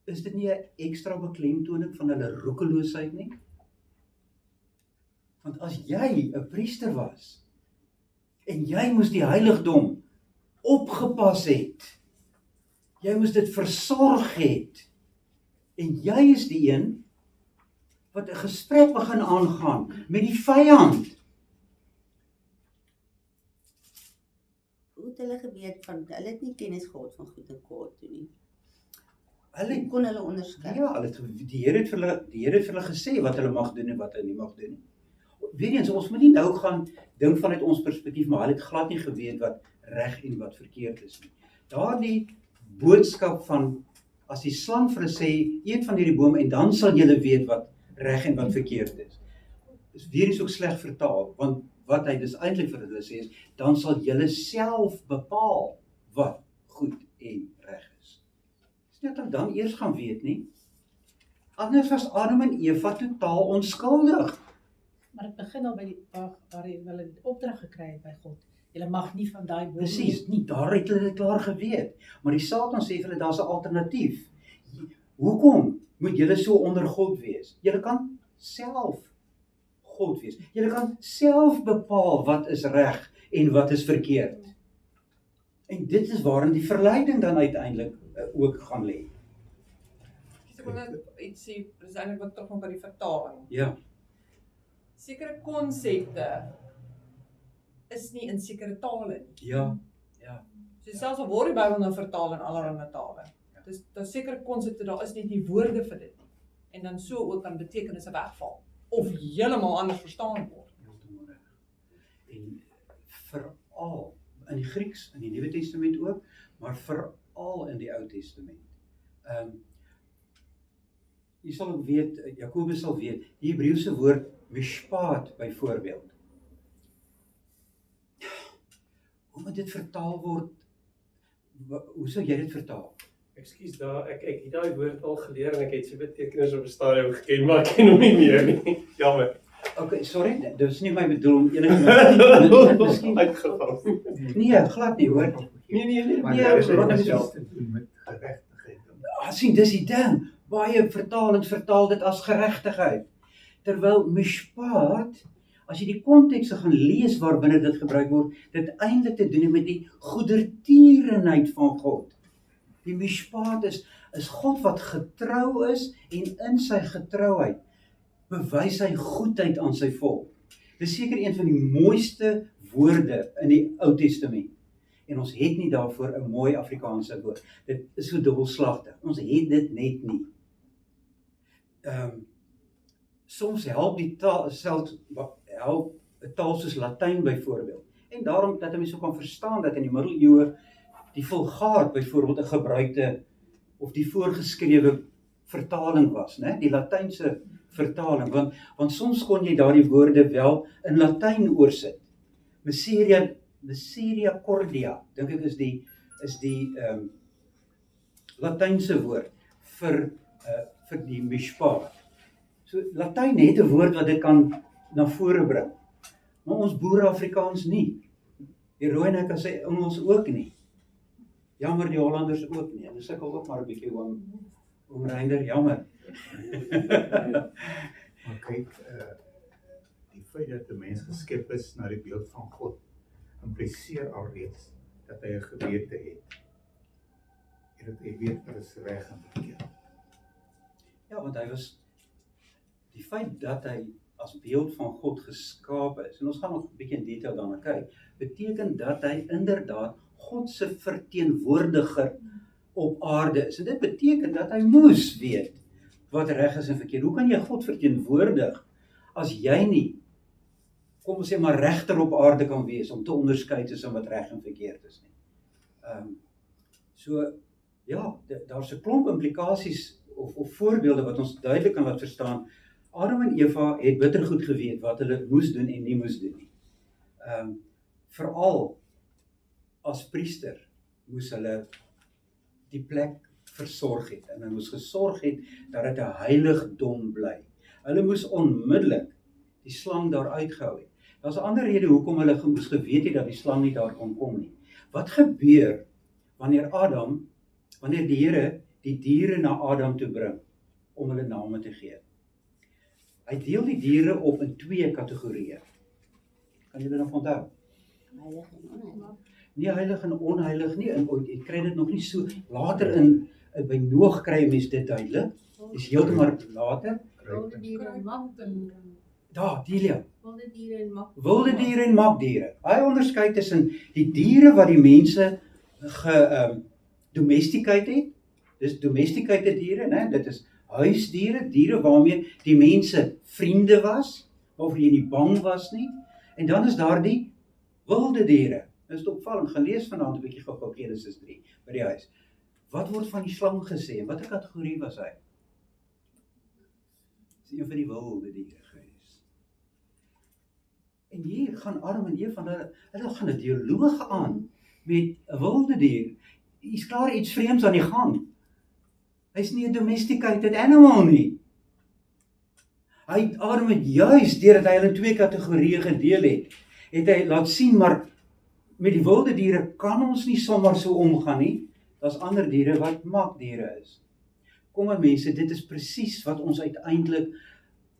Is dit nie 'n ekstra beklemtoning van hulle roekeloosheid nie? Want as jy 'n priester was, en jy moes die heiligdom opgepas het, jy moes dit versorg het, en jy is die een wat 'n gesprek begin aangaan met die vyand. Hoe het hulle geweet van, hulle het nie kennis gehad van goed en kwaad toe nie. Hulle Kon hulle onderskei? Ja, die Here het vir hulle gesê wat hulle mag doen en wat hulle nie mag doen nie. Weer eens, ons moet nie nou gaan dink vanuit ons perspektief, maar hulle het glad nie geweet wat reg en wat verkeerd is nie. Daardie boodskap van, as die slang vir hulle sê, eet van hierdie boom en dan sal julle weet wat reg en wat verkeerd is weer eens ook sleg vertaal, want wat hy dus eintlik vir hulle sê is, dan sal julle self bepaal wat goed en reg is. Dis net dat dan eers gaan weet nie. Anders was Adam en Eva totaal onskuldig. Maar het begin al by die waar hulle die opdrag gekry het by God. Julle mag nie van daai boom Presies, nie daar het hulle dit klaar geweet. Maar die Satan sê vir hulle daar's 'n alternatief. Hoekom moet julle so onder God wees? Julle kan self God wees. Julle kan self bepaal wat is reg en wat is verkeerd. En dit is waarin die verleiding dan uiteindelik ook gaan lê. Ek wil net iets sê, dis eintlik wat terugkom by die vertaling. Ja. Sekere konsepte is nie in sekere tale nie. Ja. So selfs al word die Bybel nou vertaal in allerlei tale. Dis daar sekere konsepte, daar is nie die woorde vir dit nie. En dan so ook kan betekenisse wegval of heeltemal anders verstaan word. Heeltemal reg. En veral in die Grieks, in die Nuwe Testament ook, maar veral in die Ou Testament. Jy sal ook weet, Jakobus sal weet, die Hebreëse woord mishpat byvoorbeeld. Hoe moet dit vertaal word? Hoe sou jy dit vertaal? Ekskuus daar, ek het daai woord al geleer en ek het sy betekenis op 'n stadium geken, maar ek ken hom nie meer nie. Jammer. Okay, sorry, dit is nie my bedoel om enige miskien uitgeval. Nee, glad nie hoor. Nee. Maar Nee, daar is wat ook is selfs te doen met geregtigheid. Sien, dis die ding. Baie vertalings vertaal dit as geregtigheid. Terwyl mishpat, as jy die konteks gaan lees waarbinne dit gebruik word, dit eintlik te doen met die goedertierenheid van God. Die mishpat is God wat getrou is en in sy getrouheid bewys hy goedheid aan sy volk. Dis seker een van die mooiste woorde in die Ou Testament. En ons het nie daarvoor 'n mooi Afrikaanse woord. Dit is so dubbelslagtig. Ons het dit net nie. soms help die taal, help 'n taal soos Latyn byvoorbeeld. En daarom dat mense so kan verstaan dat in die middeleeue die Vulgaat byvoorbeeld 'n gebruikte of die voorgeskrewe vertaling was, né? Die Latynse vertaling, want soms kon jy daardie woorde wel in Latyn oorsit. Misericordia, dink ek is die Latynse woord vir die mishpat. So Latyn het 'n woord wat dit kan na vore bring. Maar ons boere Afrikaans nie. Die Rooinek kan sê Engels ook nie. Jammer die Hollanders ook nie. Hulle sukkel ook maar 'n bietjie oom Reinder, jammer. Maar kyk, die feit dat 'n mens geskep is na die beeld van God, impliseer alreeds dat hy 'n gewete het. En dat hy weet wat is reg en verkeerd. Ja, want hy was die feit dat hy as beeld van God geskaap is, en ons gaan nog 'n bietjie in detail daarna kyk, beteken dat hy inderdaad God se verteenwoordiger op aarde is. En dit beteken dat hy moes weet wat reg is en verkeerd. Hoe kan jy God verteenwoordig as jy nie, kom ons sê maar regter op aarde kan wees om te onderskei tussen wat reg en verkeerd is nie. So ja, daar's 'n klomp implikasies of voorbeelde wat ons duidelik kan laat verstaan. Adam en Eva het bittergoed geweet wat hulle moes doen en nie moes doen nie. Veral as priester moes hulle die plek versorg het en hulle moes gesorg het dat dit 'n heiligdom bly. Hulle moes onmiddellik die slang daar uitgehou het. Daar's 'n ander rede hoekom hulle moes geweet het dat die slang nie daar kon kom nie. Wat gebeur wanneer die Here die diere na Adam toe bring om hulle name te gee? Hy deel die diere op in 2 kategorieë. Kan julle nog onthou? Heilig en onheilig. Nie heilig en onheilig nie, en ek kry dit nog nie so, later by Noag kry jy mens dit duidelik, is heeltemal later. Wilde diere, magdiere. Daar, Delia. Wilde diere en magdiere. Wilde diere en magdiere. Hy onderskei tussen die diere wat die mense domesticate het, dis domesticate diere, né? Dit is huisdiere, diere waarmee die mense vriende was, waaroor jy nie bang was nie, en dan is daar die wilde diere. Dit is opvallend, gelees vanaand 'n bietjie gou Genesis 3 by die huis. Wat word van die slang gesê? Watter kategorie was hy? Dis een van die wilde diere gewees. En hier gaan Adam en Eva, hulle gaan 'n dialoog aan met 'n wilde dier. Hier's klaar iets vreemds aan die gang. Hy's nie 'n domesticated animal nie. Adam het juis, deurdat hy hulle in 2 kategorieë gedeel het hy laat sien, maar met die wilde diere kan ons nie sommer so omgaan nie. Daar's ander diere wat magdiere is. Kom maar mense, dit is presies wat ons uiteindelik,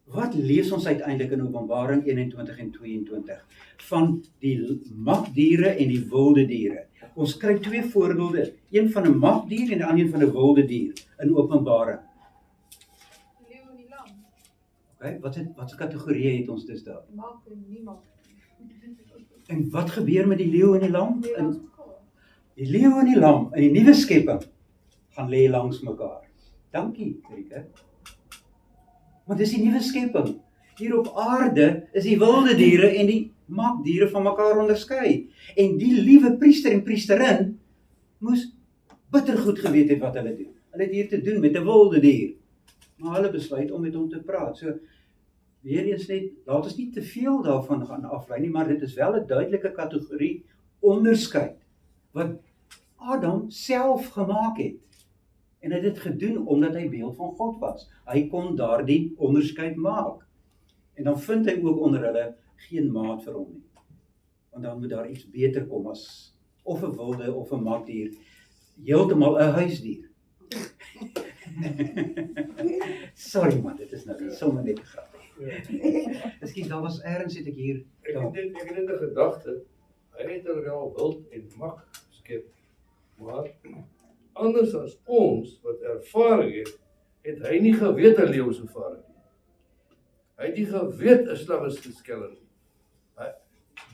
wat lees ons uiteindelik in Openbaring 21 en 22 van die magdiere en die wilde diere. Ons kry 2 voorbeelde, een van 'n magdier en die ander van 'n wilde dier in Openbaring. Die leeu en die lam. Okay, wat se kategorieë het ons dus daar? Mag en nie mag. En wat gebeur met die leeu en die lam? Leeu langs mekaar. Die leeu en die lam in die nuwe skepping gaan lê langs mekaar. Dankie, Rika. Want dis die nuwe skepping. Hier op aarde is die wilde diere en die magdiere van mekaar onderskei. En die liewe priester en priesterin moes bittergoed geweet het wat hulle doen. Hulle het hier te doen met 'n wilde dier. Maar hulle besluit om met hom te praat. So weer eens net, laat ons nie te veel daarvan gaan aflei nie, maar dit is wel 'n duidelike kategorie onderskeid wat Adam self gemaak het. En hy het dit gedoen omdat hy beeld van God was. Hy kon daardie onderskeid maak. En dan vind hy ook onder hulle geen maat vir hom nie. Want dan moet daar iets beter kom as of 'n wilde of 'n magdier, heeltemal 'n huisdier. Sorry man, dit is nou sommer net 'n grap. Miskien daar was ergens het ek hier. Ek het net 'n gedagte. Hy het wel wild en mag skep. Maar anders as ons wat ervaring het hy nie geweet 'n leeu se ervaring nie. Hy het nie geweet 'n slang is te skelm nie.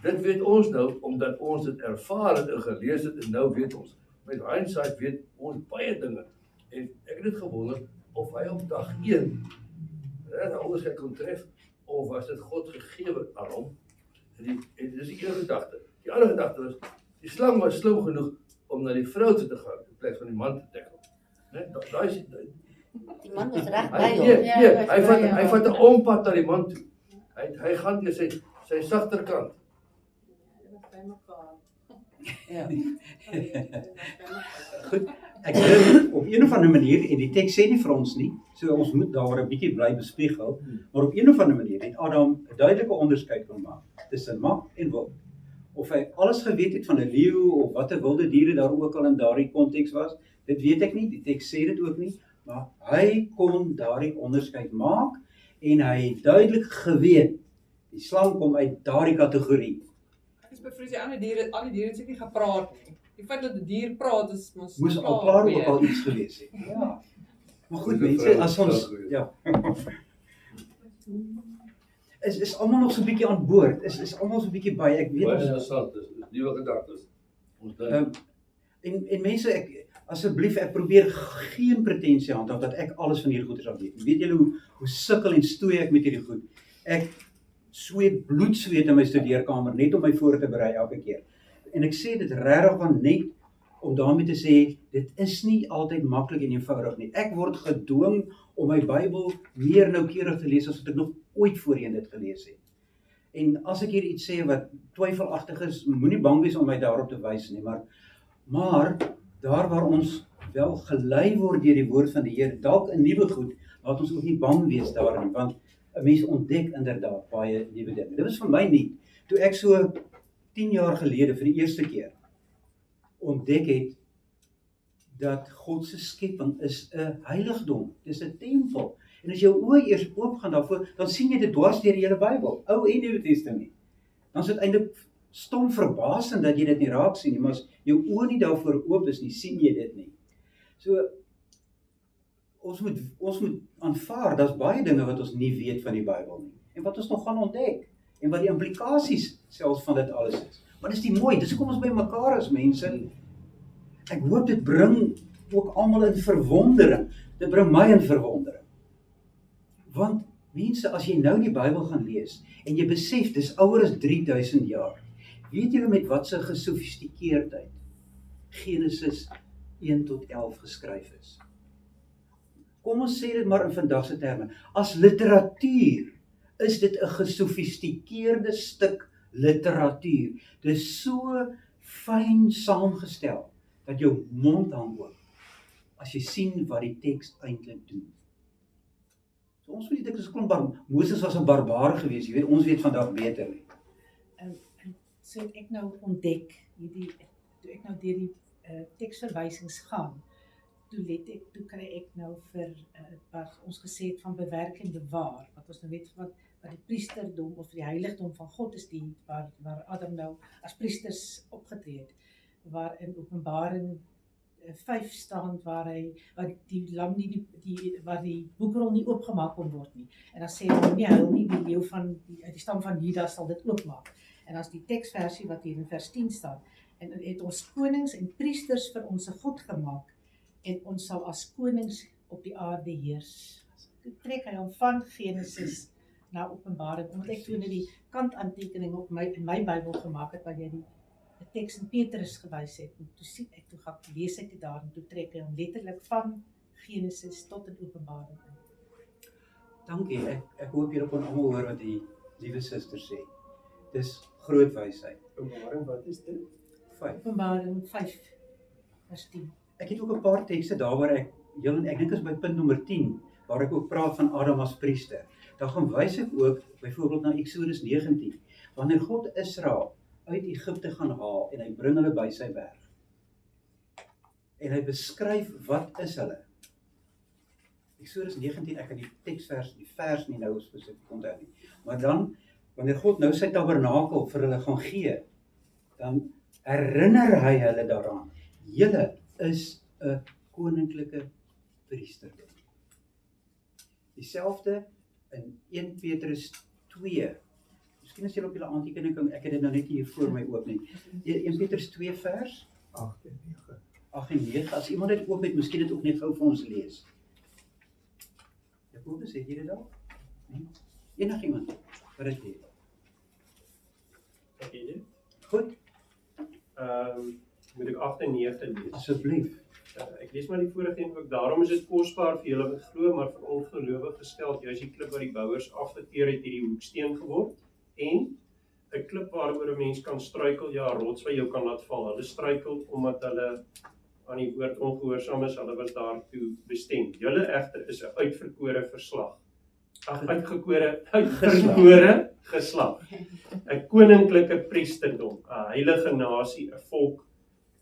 Dit weet ons nou omdat ons dit ervaar het en gelees het en nou weet ons. Met hindsight weet ons baie dinge. En ek het dit gewonder of hy op dag 1 dat 'n onderskeid kon tref, of was dit God gegee aan hom? En dis die ene gedagte. Die ander gedagte was, die slang was slim genoeg om na die vrou toe te gaan, in plaas van die man te tackle. Né? Daai is Die man was reg by hy hom. hy vat 'n ompad na die man toe. Hy gaan deur sy sagter kant. Ja. Goed, ek dink op een of ander manier, en die teks sê nie vir ons nie, so ons moet daar 'n bietjie bly bespiegel, maar op een of ander manier het Adam 'n duidelike onderskeid kon maak tussen mag en wil. Of hy alles geweet het van 'n leeu of watter wilde diere daar ook al in daardie konteks was, dit weet ek nie, die teks sê dit ook nie, maar hy kon daardie onderskeid maak en hy het duidelik geweet, die slang kom uit daardie kategorie. Ek is bevrees die ander diere, al die diere het seker nie gepraat nie. Die feit dat 'n dier praat is Moes al klaar ook al iets gewees het. Ja. Maar goed mense, as ons ja. Is almal nog so 'n bietjie aan boord? Is almal so 'n bietjie by? Ek weet Baie ons interessant, dis nuwe gedagtes. Ons dink en mense asseblief ek probeer geen pretensie handhaaf dat ek alles van hierdie goeie sal weet. Weet julle hoe sukkel en stoei ek met hierdie goed? Ek sweet bloedsweet in my studeerkamer net om my voor te berei elke keer. En ek sê dit regtig van net om daarmee te sê dit is nie altyd maklik en eenvoudig nie. Ek word gedwing om my Bybel meer noukeurig te lees as wat ek nog ooit voorheen dit gelees het. En as ek hier iets sê wat twyfelagtig is, moenie bang wees om my daarop te wys nie, maar daar waar ons wel gelei word deur die woord van die Here, dalk 'n nuwe goed, laat ons ook nie bang wees daarin, want 'n mens ontdek inderdaad baie nuwe dinge. Dit was vir my nie, toe ek so 10 jaar gelede vir die eerste keer ontdek het dat God se skepping is 'n heiligdom, dis 'n tempel. En as jou oë eers oop gaan daarvoor, dan sien jy dit dwars deur die hele Bybel, Ou en Nuwe Testament. Dan is dit eintlik stom verbasend dat jy dit nie raak sien nie, maar as jou oë nie daarvoor oop is nie, sien jy dit nie. So ons moet aanvaar, daar's baie dinge wat ons nie weet van die Bybel nie en wat ons nog gaan ontdek en wat die implikasies selfs van dit alles is. Maar dis die mooi, dis hoekom ons by mekaar is mense. Ek hoop dit bring ook almal in verwondering. Dit bring my in verwondering. Want mense, as jy nou die Bybel gaan lees en jy besef dis ouer as 3000 jaar. Weet julle met wat se gesofistikeerdheid Genesis 1 tot 11 geskryf is? Kom ons sê dit maar in vandag se terme. As literatuur is dit 'n gesofistikeerde stuk literatuur. Dit is so fyn saamgestel dat jou mond hang oop as jy sien wat die teks eintlik doen. So ons weet dit is klomp Moses was 'n barbaar geweest, jy weet, ons weet vandag beter nie. En so het ek nou ontdek toe ek nou deur die teksverwysings gaan, toe kry ek nou vir wat ons gesê het van bewerk en bewaar, wat ons nou weet wat die priesterdom of die heiligdom van God is die waar Adam nou as priesters opgetree het, waar in Openbaring 5 staan waar die lam nie waar die boekrol nie oopgemaak kon word nie. En dan sê hy nie huil nie, die leeu van die stam van Juda sal dit oopmaak. En as die teksversie wat hier in vers 10 staan, en het ons konings en priesters vir ons God gemaak en ons sal as konings op die aarde heers. Toe trek hy hom van Genesis na Openbaring, omdat ek toe die kantaantekening in my Bybel gemaak het waar jy die teks in Petrus gewys het, en toe sien ek, lees ek dit daar, en toe trek hy hom letterlik van Genesis tot in Openbaring. Dankie, ek hoop julle kon almal hoor wat die liewe suster sê. Dis groot wysheid. Openbaring, wat is dit? 5. Openbaring 5, vers 10. Ek het ook 'n paar tekste daar waar ek dink is by punt nommer 10, waar ek ook praat van Adam as priester. Dan gaan wys ek ook byvoorbeeld na Eksodus 19, wanneer God Israel uit Egipte gaan haal en hy bring hulle by sy berg. En hy beskryf wat is hulle. Eksodus 19, ek kan die vers nie nou spesifiek onthou nie. Maar dan, wanneer God nou sy tabernakel vir hulle gaan gee, dan herinner hy hulle daaraan. Julle is 'n koninklike priesterdom. Dieselfde in 1 Petrus 2. Miskien as julle op julle aantekening, ek het dit nou net hier voor my oop nie. 1 Petrus 2 vers 8 en 9. 8 en 9. As iemand dit oop het, miskien dit ook net gou vir ons lees. Jakobus, het jy dit al? Nee? Enigiemand wat dit weet. Ek het dit. Goed, Moet ek 8 en 9 lees? asseblief. Ek lees maar die vorige een ook. Daarom is dit kosbaar vir julle wat glo, maar vir ongelowiges geld juis die klip wat die bouers afgeteer het hierdie hoeksteen geword en 'n klip waaroor 'n mens kan struikel, ja, 'n rots wat jou kan laat val. Hulle struikel omdat hulle aan die woord ongehoorsaam is, hulle was daartoe bestem. Julle egter is 'n uitverkore uitverkore geslag, 'n koninklike priesterdom, 'n heilige nasie, 'n volk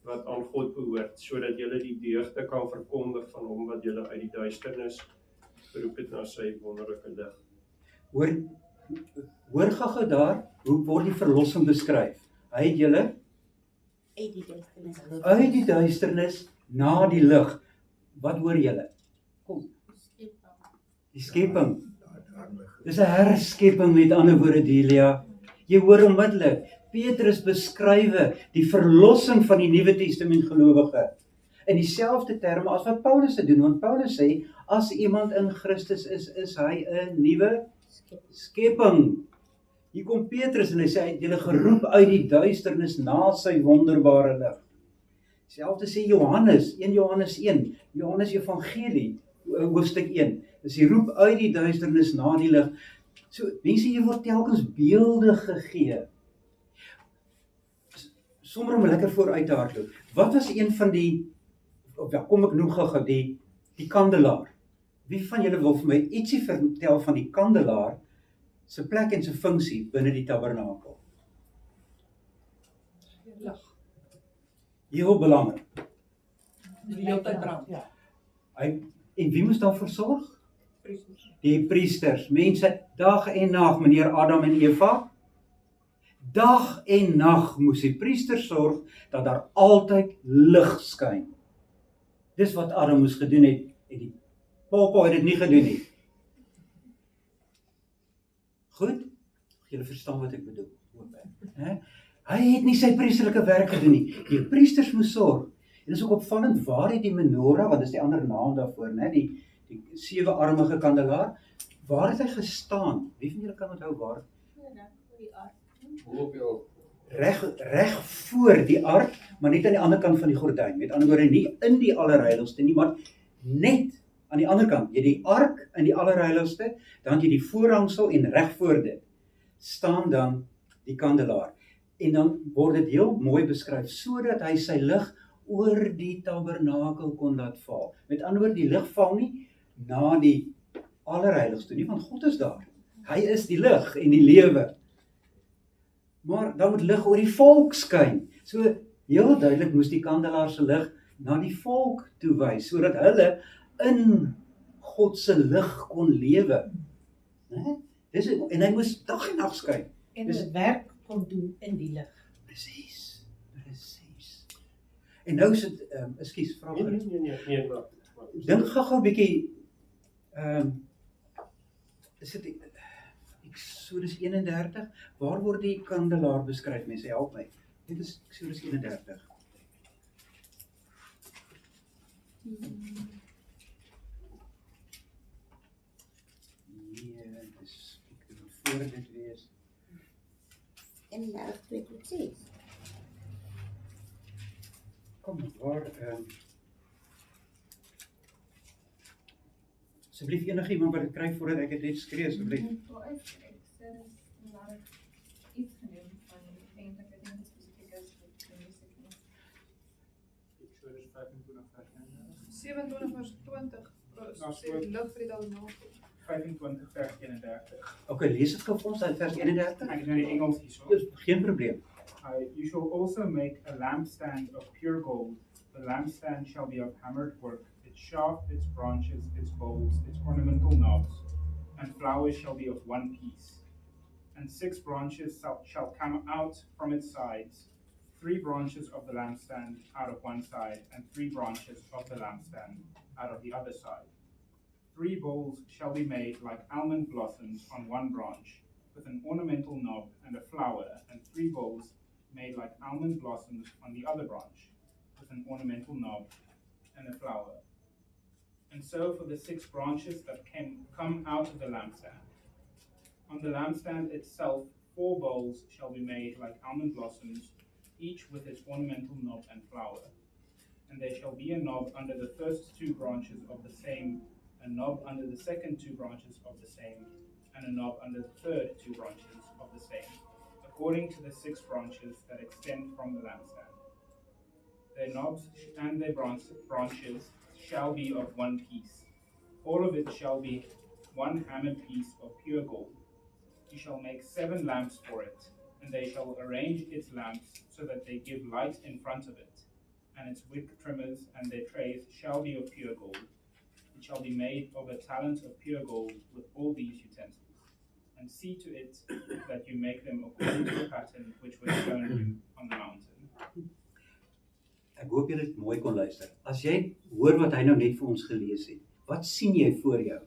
wat aan God behoort, sodat julle die deugde kan verkondig van hom wat julle uit die duisternis geroep het na sy wonderlike lig. Hoor gou daar, hoe word die verlossing beskryf? Hy het julle Uit die duisternis geroep. uit die duisternis na die lig. Wat hoor julle? Kom, die skepping. Dis 'n herskepping met ander woorde, Delia. Jy hoor onmiddellik, Petrus beskrywe die verlossing van die Nuwe Testament gelowige in dieselfde terme as wat Paulus dit doen, want Paulus sê, as iemand in Christus is hy 'n nuwe skepping. Hier kom Petrus en hy sê, hy het julle geroep uit die duisternis na sy wonderbare lig. Selfde sê Johannes, 1 Johannes 1, Johannes Evangelie, hoofstuk 1, is die roep uit die duisternis na die lig. So, mense, hier word telkens beelde gegee. Sommer om lekker vooruit te hardloop. Wat was een van die, kom ek noem gou die kandelaar. Wie van julle wil vir my ietsie vertel van die kandelaar, sy plek en sy funksie binne die tabernakel? Lig. Heel belangrik. Die hele tyd brand. Ja. En wie moes daarvoor sorg? Priesters. Die priesters. Mense, dag en nag, meneer Adam en Eva, dag en nag moes die priesters sorg dat daar altyd lig skyn. Dis wat Adam moes gedoen het, en die Papa het dit nie gedoen nie. Goed? Julle verstaan wat ek bedoel. Hy het nie sy priesterlike werk gedoen nie. Die priesters moes sorg. En dis ook opvallend, waar het die menorah, wat is die ander naam daarvoor, die 7-armige kandelaar, waar het hy gestaan? Wie van julle kan onthou waar? Reg voor die ark, maar net aan die ander kant van die gordyn. Met ander woorde, nie in die allerheiligste nie, maar net aan die ander kant. Jy die ark in die allerheiligste, dan jy die voorhangsel en reg voor dit staan dan die kandelaar. En dan word dit heel mooi beskryf, sodat hy sy lig oor die tabernakel kon laat val. Met ander woorde, die lig val nie na die allerheiligste nie, want God is daar. Hy is die lig en die lewe. Maar dan moet lig oor die volk skyn. So heel duidelik moes die kandelaar se lig na die volk toe wys, sodat hulle in God se lig kon lewe. En hy moes dag en nag skyn. En die werk kon doen in die lig. Presies. En nou is dit, ekskuus, vra Nee, maar. Dink gou 'n bietjie, is dit Eksodus 31, waar word die kandelaar beskryf? Mense, help my. Dit is Eksodus 31. Nee, dis, ek moet voor dit wees. 31:2-6. Kom, waar, asseblief enigiemand wat dit kry voordat ek dit net skree, asseblief. Daar is iets genoem van eintlik ek dink dit spesifiek is vir die musiek nie. Eksodus 25 vers 27 vers 20 sê lig vir die tabernakel. 25 vers 31. Okay, lees dit gou vir ons, vers 31. Ek is nou die Engels hierso. Dis geen probleem. You shall also make a lampstand of pure gold. The lampstand shall be of hammered work. Its shaft, its branches, its bowls, its ornamental knobs, and flowers shall be of one piece. And 6 branches shall come out from its sides, 3 branches of the lampstand out of one side, and 3 branches of the lampstand out of the other side. 3 bowls shall be made like almond blossoms on one branch, with an ornamental knob and a flower, and 3 bowls made like almond blossoms on the other branch, with an ornamental knob and a flower. And so for the 6 branches that come out of the lampstand, On the lampstand itself, 4 bowls shall be made like almond blossoms, each with its ornamental knob and flower. And there shall be a knob under the first 2 branches of the same, a knob under the second 2 branches of the same, and a knob under the third 2 branches of the same, according to the 6 branches that extend from the lampstand. Their knobs and their branches shall be of one piece. All of it shall be 1 hammered piece of pure gold. You shall make 7 lamps for it, and they shall arrange its lamps so that they give light in front of it. And its wick trimmers and their trays shall be of pure gold. It shall be made of a talent of pure gold with all these utensils. And see to it that you make them according to the pattern which was shown you on the mountain. Ek hoop julle het mooi kon luister. As jy hoor wat hy nou net vir ons gelees het, wat sien jy voor jou?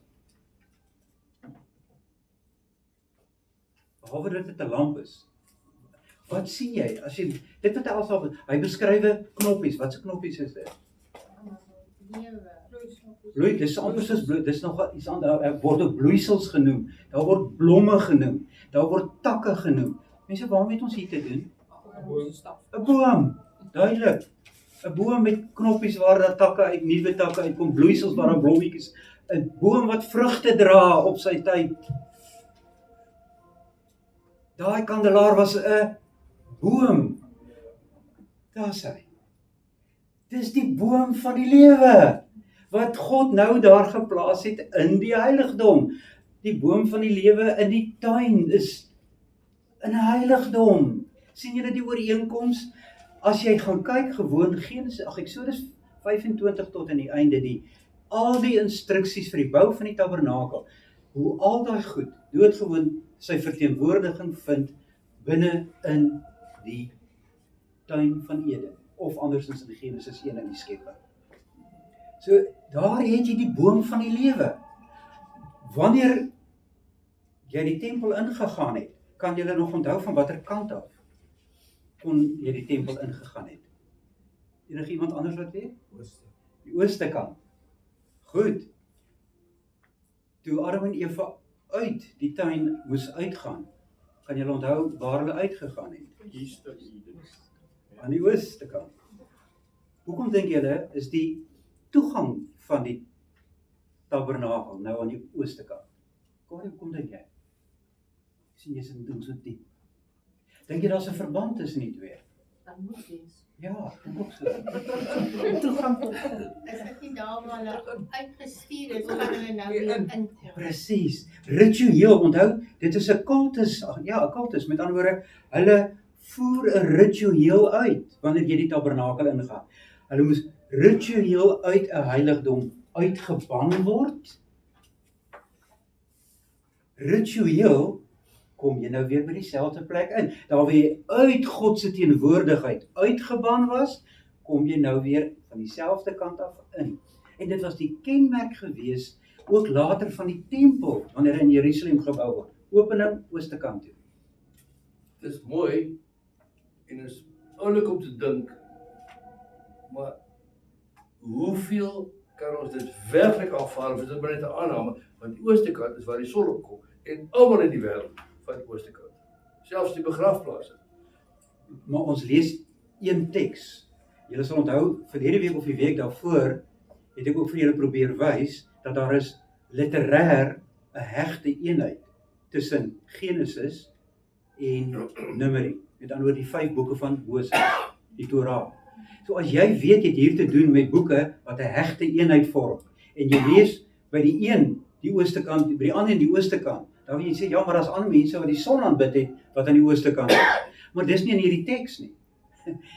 Behalwe dat dit 'n lamp is. Wat sien jy as jy dit wat hy alself hy beskrywe knoppies, wat se knoppies is dit? Bloei, dis anders as bloei, dis nog iets anders, word ook bloeisels genoem, daar word blomme genoem, daar word takke genoem. Mense, waarmee het ons hier te doen? 'n boom, duidelik. 'n boom met knoppies waar daar takke uit, nuwe takke uitkom, bloeisels waar daar blommetjies, 'n boom wat vrugte dra op sy tyd. Daai kandelaar was 'n boom. Daar's hy. Dis die boom van die lewe wat God nou daar geplaas het in die heiligdom. Die boom van die lewe in die tuin is in 'n heiligdom. Sien julle die ooreenkoms? As jy gaan kyk gewoon Eksodus 25 tot aan die einde, al die instruksies vir die bou van die tabernakel, hoe al daai goed doodgewoon sy verteenwoordiging vind binne in die tuin van Eden, of andersins in Genesis 1 in die skepping. So daar het jy die boom van die lewe. Wanneer jy die tempel ingegaan het, kan jy nog onthou van watter kant af kon jy die tempel ingegaan het? Enige iemand anders wat weet? Ooste. Die ooste kant. Goed. Toe Adam en Eva uit die tuin moes uitgaan, kan julle onthou waar hulle uitgegaan het? East of Eden. Aan die ooste kant. Hoekom dink julle is die toegang van die tabernakel nou aan die ooste kant? Hoekom dink jy? Sien jy so diep. Dink jy daar's 'n verband tussen die twee? Dan moet wees. Ja, ek ook so. Toegang tot God. Is dit nie daar waar hulle uitgestuur is, gaan hulle nou weer in? Presies. Ritueel, onthou, dit is 'n kultus. Ja, 'n kultus. Met ander woorde, hulle voer 'n ritueel uit wanneer jy die tabernakel ingaan. Hulle moes ritueel uit 'n heiligdom uitgeban word. Ritueel kom jy nou weer by dieselfde plek in. Daar waar jy uit God se teenwoordigheid uitgeban was, kom jy nou weer van dieselfde kant af in. En dit was die kenmerk gewees, ook later van die tempel, wanneer in Jerusalem gebou word. Opening ooste kant toe. Het is mooi en is oulik om te dink, maar hoeveel kan ons dit werklik aanvaar, of is dit maar net 'n aanname, want die ooste kant is waar die son opkom, en almal in die wêreld van die ooste kant, selfs die begrafplase. Maar ons lees een teks. Julle sal onthou, verlede week of die week daarvoor, het ek ook vir julle probeer wys, dat daar is literêr 'n hegte eenheid tussen Genesis en Numeri. Met ander woorde die 5 boeke van Moses, die Torah. So as jy weet jy het hier te doen met boeke wat 'n hegte eenheid vorm, en jy lees by die een die ooste kant, by die ander die ooste kant, dan wil jy sê, ja, maar daar's ander mense wat die son aanbid het, wat aan die ooste kant is. Maar dis nie in hierdie teks nie.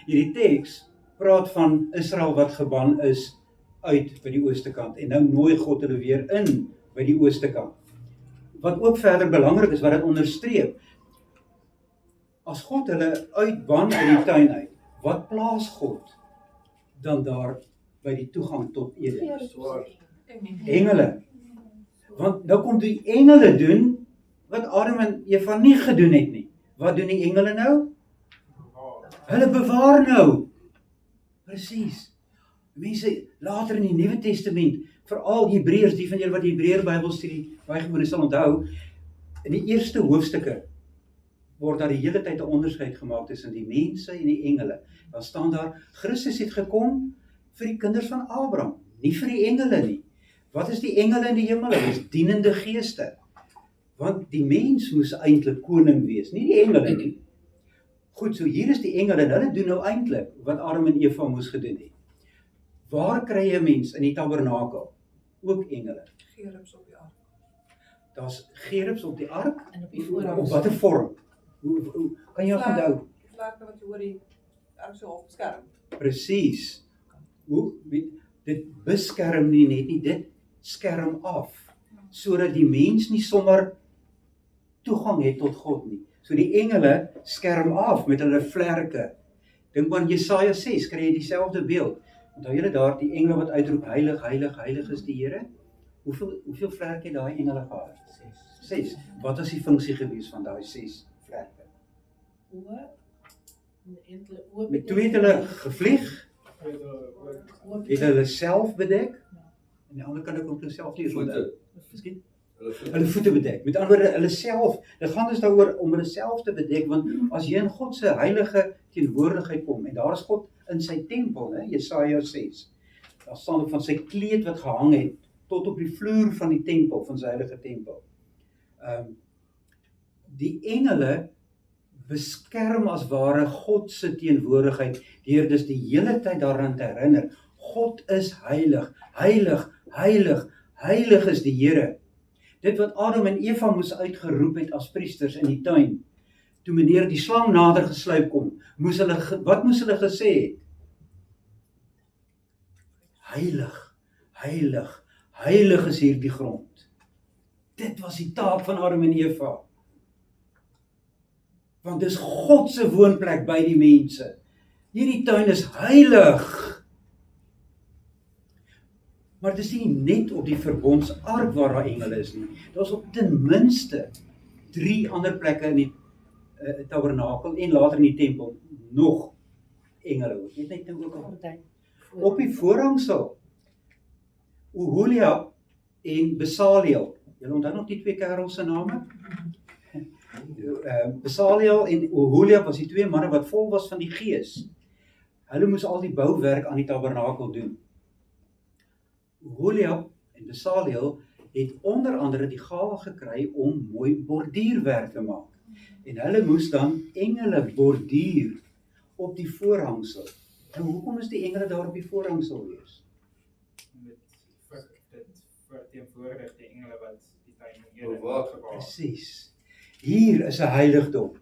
Hierdie teks praat van Israel wat geban is uit by die ooste kant, en nou nooi God hulle weer in by die ooste kant. Wat ook verder belangrik is, wat dit onderstreep, as God hulle uitban uit die tuin uit, wat plaas God dan daar by die toegang tot Eden? Engele. Want nou kom die engele doen wat Adam en Eva nie gedoen het nie. Wat doen die engele nou? Hulle bewaar nou. Presies. Mense later in die Nuwe Testament, veral Hebreërs, die van julle wat die Hebreër Bybelstudie baie gewoond sal onthou, In die eerste hoofstukke word daar die hele tyd 'n onderskeid gemaak tussen die mense en die engele. Dan staan daar, Christus het gekom vir die kinders van Abraham, nie vir die engele nie. Wat is die engele in die hemel? Dit is dienende geeste. Want die mens moes eintlik koning wees, nie die engele nie. Goed, so hier is die engele en hulle doen nou eintlik wat Adam en Eva moes gedoen het. Waar kry jy 'n mens in die tabernakel? Ook engele. Gerubs op die ark. Daar's gerubs op die ark. En op die voorhang. Op watter vorm? Hoe kan jy onthou? Die vlerke wat oor die ark so half beskerm. Presies. Dit beskerm nie net nie, dit skerm af. Sodat die mens nie sommer toegang het tot God nie. So die engele skerm af met hulle vlerke. Dink maar Jesaja 6, kry jy dieselfde beeld. Onthou julle daar die engele wat uitroep, heilig, heilig, heilig is die Here? Hoeveel vlerke het daai engele gehad? 6. Wat was die funksie gewees van daai 6 vlerke? Met twee het hulle gevlieg, het hulle self bedek, en die ander kant ook hulle self nie Voete. Miskien? Hulle voete bedek. Met ander woorde, hulle self, dit gaan dus daaroor om hulle self te bedek, want as jy in God se heilige teenwoordigheid kom, en daar is God in sy tempel, Jesaja 6, daar staan van sy kleed wat gehang het, tot op die vloer van die tempel, van sy heilige tempel. Die engele beskerm as ware God se teenwoordigheid, deur dus die hele tyd daaraan te herinner, God is heilig, heilig, heilig, heilig is die Here. Dit wat Adam en Eva moes uitgeroep het as priesters in die tuin, toe meneer die slang nader gesluip kom, wat moes hulle gesê het? Heilig, heilig, heilig is hier die grond. Dit was die taak van Adam en Eva. Want dis God se woonplek by die mense. Hierdie tuin is heilig. Maar dit is nie net op die verbondsark waar daar engele is nie. Daar's op ten minste 3 ander plekke in die tabernakel en later in die tempel nog engele. Weet net nou ook al. Op die voorhangsel, Oholiab en Besaliel. Julle onthou nog die 2 kerels se name? Besaliel en Oholiab was die 2 manne wat vol was van die Gees. Hulle moes al die bouwerk aan die tabernakel doen. Oholiab en Besaliel het onder andere die gawe gekry om mooi borduurwerk te maak. En hulle moes dan engele borduur op die voorhangsel. En hoekom is die engele daar op die voorhangsel wees? Dit verteenwoordig die engele wat die tuin bewaak. Presies. Hier is 'n heiligdom.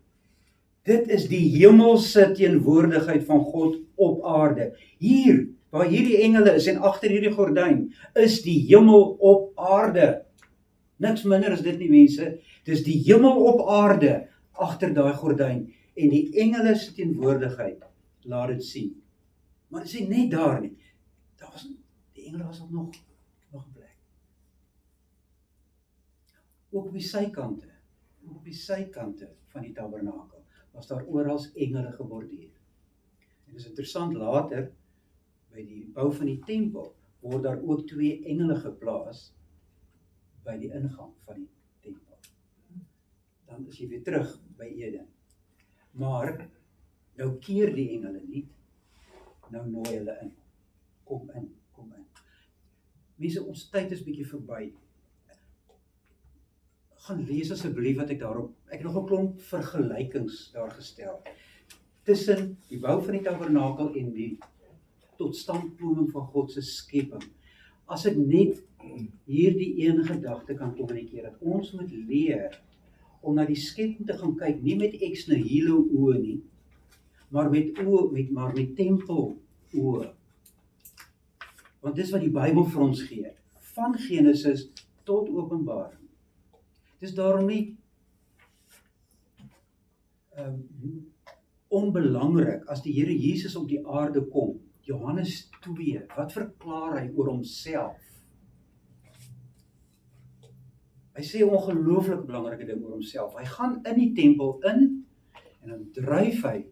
Dit is die hemelse teenwoordigheid van God op aarde. Hier, waar hierdie engele is en agter hierdie gordyn, is die hemel op aarde. Niks minder as dit nie, mense. Dis die hemel op aarde agter daai gordyn en die engele se teenwoordigheid laat dit sien. Maar dit is nie net daar nie. Die engele was ook nog 'n plek. Ook op die sykante van die tabernakel was daar oral engele geborduur. En dit is interessant, later by die bou van die tempel word daar ook 2 engele geplaas by die ingang van die tempel. Dan is jy weer terug by Eden. Maar nou keer die engele nie, nou nooi hulle in. Kom in. Mense, ons tyd is bietjie verby. Gaan lees asseblief wat ek het nog 'n klomp vergelykings daar gestel. Tussen die bou van die tabernakel en die totstandkoming van God se skepping. As ek net hierdie een gedagte kan kommunikeer, dat ons moet leer om na die skepping te gaan kyk, nie met ex nihilo oë nie, maar met tempel oë. Want dis wat die Bybel vir ons gee, van Genesis tot Openbaring. Dis daarom nie onbelangrik as die Here Jesus op die aarde kom. Johannes 2, wat verklaar hy oor homself? Hy sê 'n ongelooflik belangrike ding oor homself. Hy gaan in die tempel in en dan dryf hy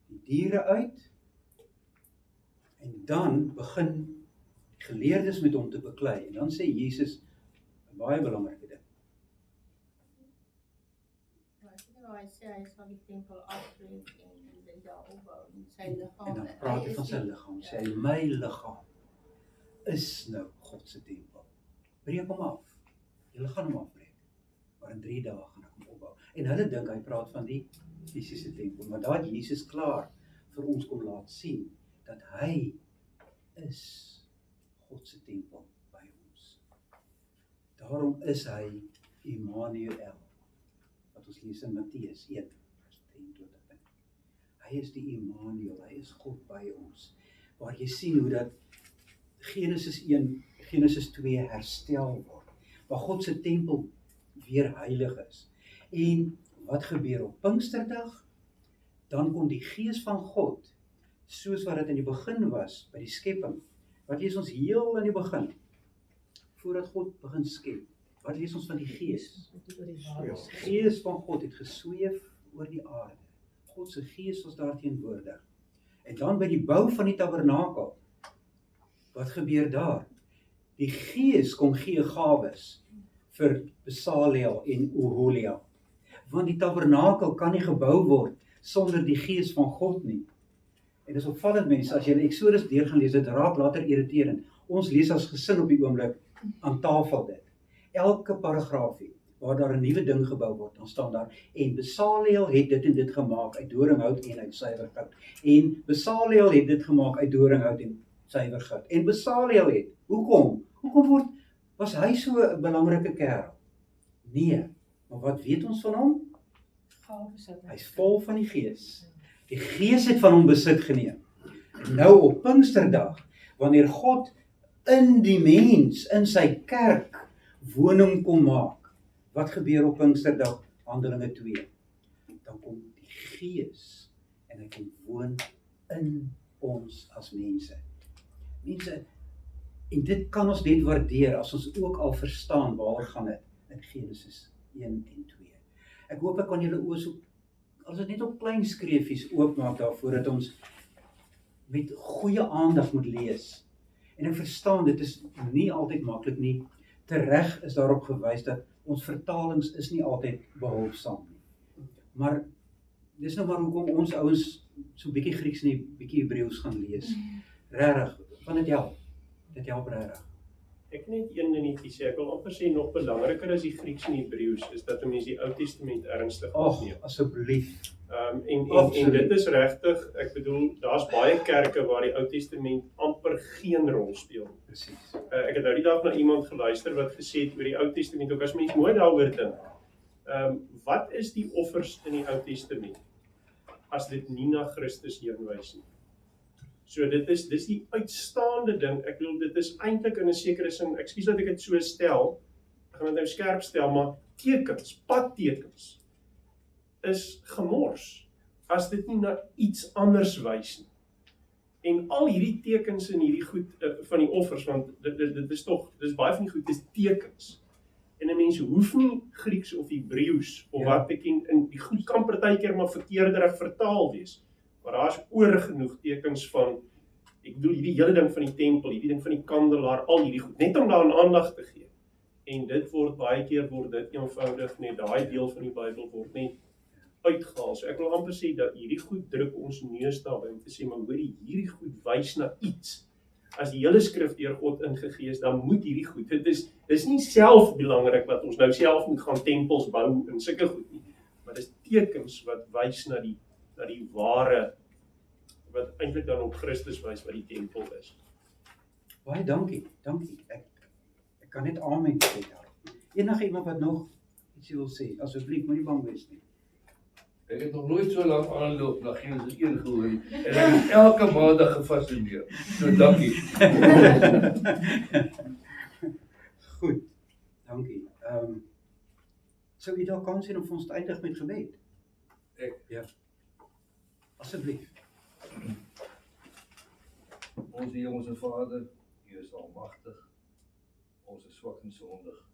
die diere uit en dan begin geleerdes met hom te beklei. En dan sê Jesus 'n baie belangrike ding. waar hy sê hy sal die tempel afbreek en in 3 dae opbou en sy liggaam. En dan praat hy van sy liggaam, sê hy, my liggaam is nou God se tempel. Breek hom af. Julle gaan hom afbreek. Maar in 3 dae gaan ek hom opbou. En hulle dink hy praat van die fisiese tempel, maar daar het Jesus klaar vir ons kom laat sien dat hy is God se tempel by ons. Daarom is hy Immanuel, wat ons lees in Matteus 1, vers 23. Hy is die Immanuel, hy is God by ons. Waar jy sien hoe dat Genesis 1, Genesis 2 herstel word, waar God se tempel weer heilig is. En wat gebeur op Pinksterdag? Dan kom die Gees van God, soos wat dit in die begin was, by die skepping. Wat lees ons heel in die begin? Voordat God begin skep, wat lees ons van die Gees? Die Gees van God het gesweef oor die aarde. God se Gees was daar teenwoordig. En dan by die bou van die tabernakel, wat gebeur daar? Die Gees kom gee gawes vir Besaliel en Oholia. Want die tabernakel kan nie gebou word sonder die Gees van God nie. En dis opvallend mense, as jy in Exodus deur gaan lees, dit raak later irriterend. Ons lees as gesin op die oomblik aan tafel dit. Elke paragraafie waar daar 'n nuwe ding gebou word, dan staan daar, en Besaliel het dit en dit gemaak uit doringhout en uit suiwer goud. En Besaliel het dit gemaak uit doringhout en suiwer goud. En Besaliel het, hoekom was hy so 'n belangrike kerel? Nee, maar wat weet ons van hom? Hy's vol van die Gees. Die Gees het van hom besit geneem. En nou op Pinksterdag, wanneer God in die mens, in sy kerk, woning kom maak, wat gebeur op Pinksterdag? Handelinge 2. Dan kom die Gees en hy kom woon in ons as mense. Mense, en dit kan ons net waardeer as ons ook al verstaan waar gaan dit in Genesis 1 en 2. Ek hoop ek kan julle oë so, as dit net op klein skreefies oopmaak daarvoor, dat ons met goeie aandag moet lees. En ek verstaan, dit is nie altyd maklik nie. Tereg is daarop gewys dat ons vertalings is nie altyd behulpsaam nie. Maar dis nou maar hoekom ons ouens so bietjie Grieks en bietjie Hebreëus gaan lees. Regtig, want dit help. Dit help regtig. Ek net een dingetje sê, ek wil amper sê nog belangriker as die Grieks en Hebreëus is dat 'n mens die Ou Testament ernstig opneem. Asseblief. En dit is regtig, ek bedoel, daar's baie kerke waar die Ou Testament amper geen rol speel. Presies. Ek het nou die dag na iemand geluister wat gesê het oor die Ou Testament, ook as mens mooi daaroor dink. Wat is die offers in die Ou Testament as dit nie na Christus heenwys nie? So dis die uitstaande ding. Ek bedoel, dit is eintlik in 'n sekere sin, ekskuus dat ek dit so stel, ek gaan dit nou skerp stel, maar tekens, padtekens is gemors as dit nie na iets anders wys nie. En al hierdie tekens en hierdie goed van die offers, want dit is tog, dis baie van die goed, dis tekens. En 'n mens hoef nie Grieks of Hebreëus of wat ek in die goed kan partykeer maar verkeerderig vertaal wees. Maar daar's oor genoeg tekens van, ek bedoel hierdie hele ding van die tempel, hierdie ding van die kandelaar, al hierdie goed, net om daaraan aandag te gee. En dit word baie keer word dit eenvoudig net, daai deel van die Bybel word net uitgehaal. So ek wil amper sê dat hierdie goed druk ons neus daarby om te sê, maar hoorie, hierdie goed wys na iets. As die hele skrif deur God ingegee is, dan moet hierdie goed, dis nie self belangrik wat ons nou self moet gaan tempels bou en sulke goed nie, maar dis tekens wat wys na die ware, wat eintlik dan op Christus wys wat die tempel is. Baie dankie. Ek kan net amen sê daar. Enige iemand wat nog ietsie wil sê, asseblief, moenie bang wees nie. Ek het nog nooit so lank aanloop na Genesis 1 gehoor nie. En ek het elke maandag gefascineer. So dankie. Goed, dankie. Sou jy dalk kan sien of ons eindig met gebed? Ja. Asseblief. Ons Hemelse Vader, U is almagtig. Ons is swak en sondig.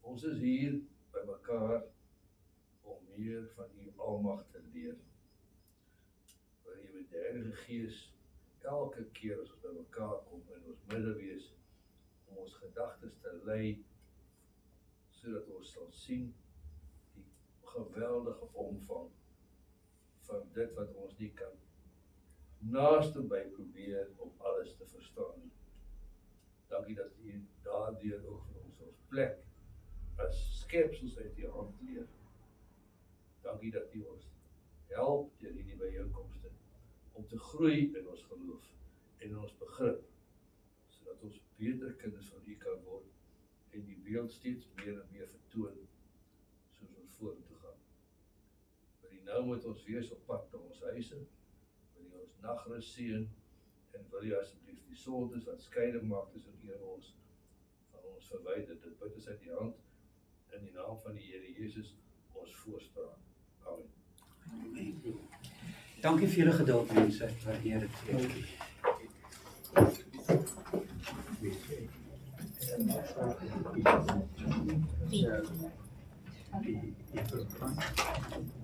Ons is hier by mekaar om meer van U almag te leer. Wil U met die Heilige Gees elke keer as ons by mekaar kom in ons midde wees, om ons gedagtes te lei, sodat ons sal sien die geweldige omvang van dit wat ons nie kan naaste by probeer om alles te verstaan nie. Dankie dat u daardeur ook vir ons plek as skepsels uit die hand leer. Dankie dat u ons help deur hierdie byeenkomste om te groei in ons geloof en in ons begrip, sodat ons beter kinders van u kan word en die beeld steeds meer en meer vertoon soos ons vorentoe gaan. Maar nou moet ons wees op pad na ons huise, wil u ons nagrus seën en wil u asseblief die sondes wat skeiding maak tussen u en ons van ons verwyder. Dit bid ons uit die hand in die naam van die Here Jesus, ons voorspraak. Amen. Dankie vir julle geduld, mense. Waardeer dit. Die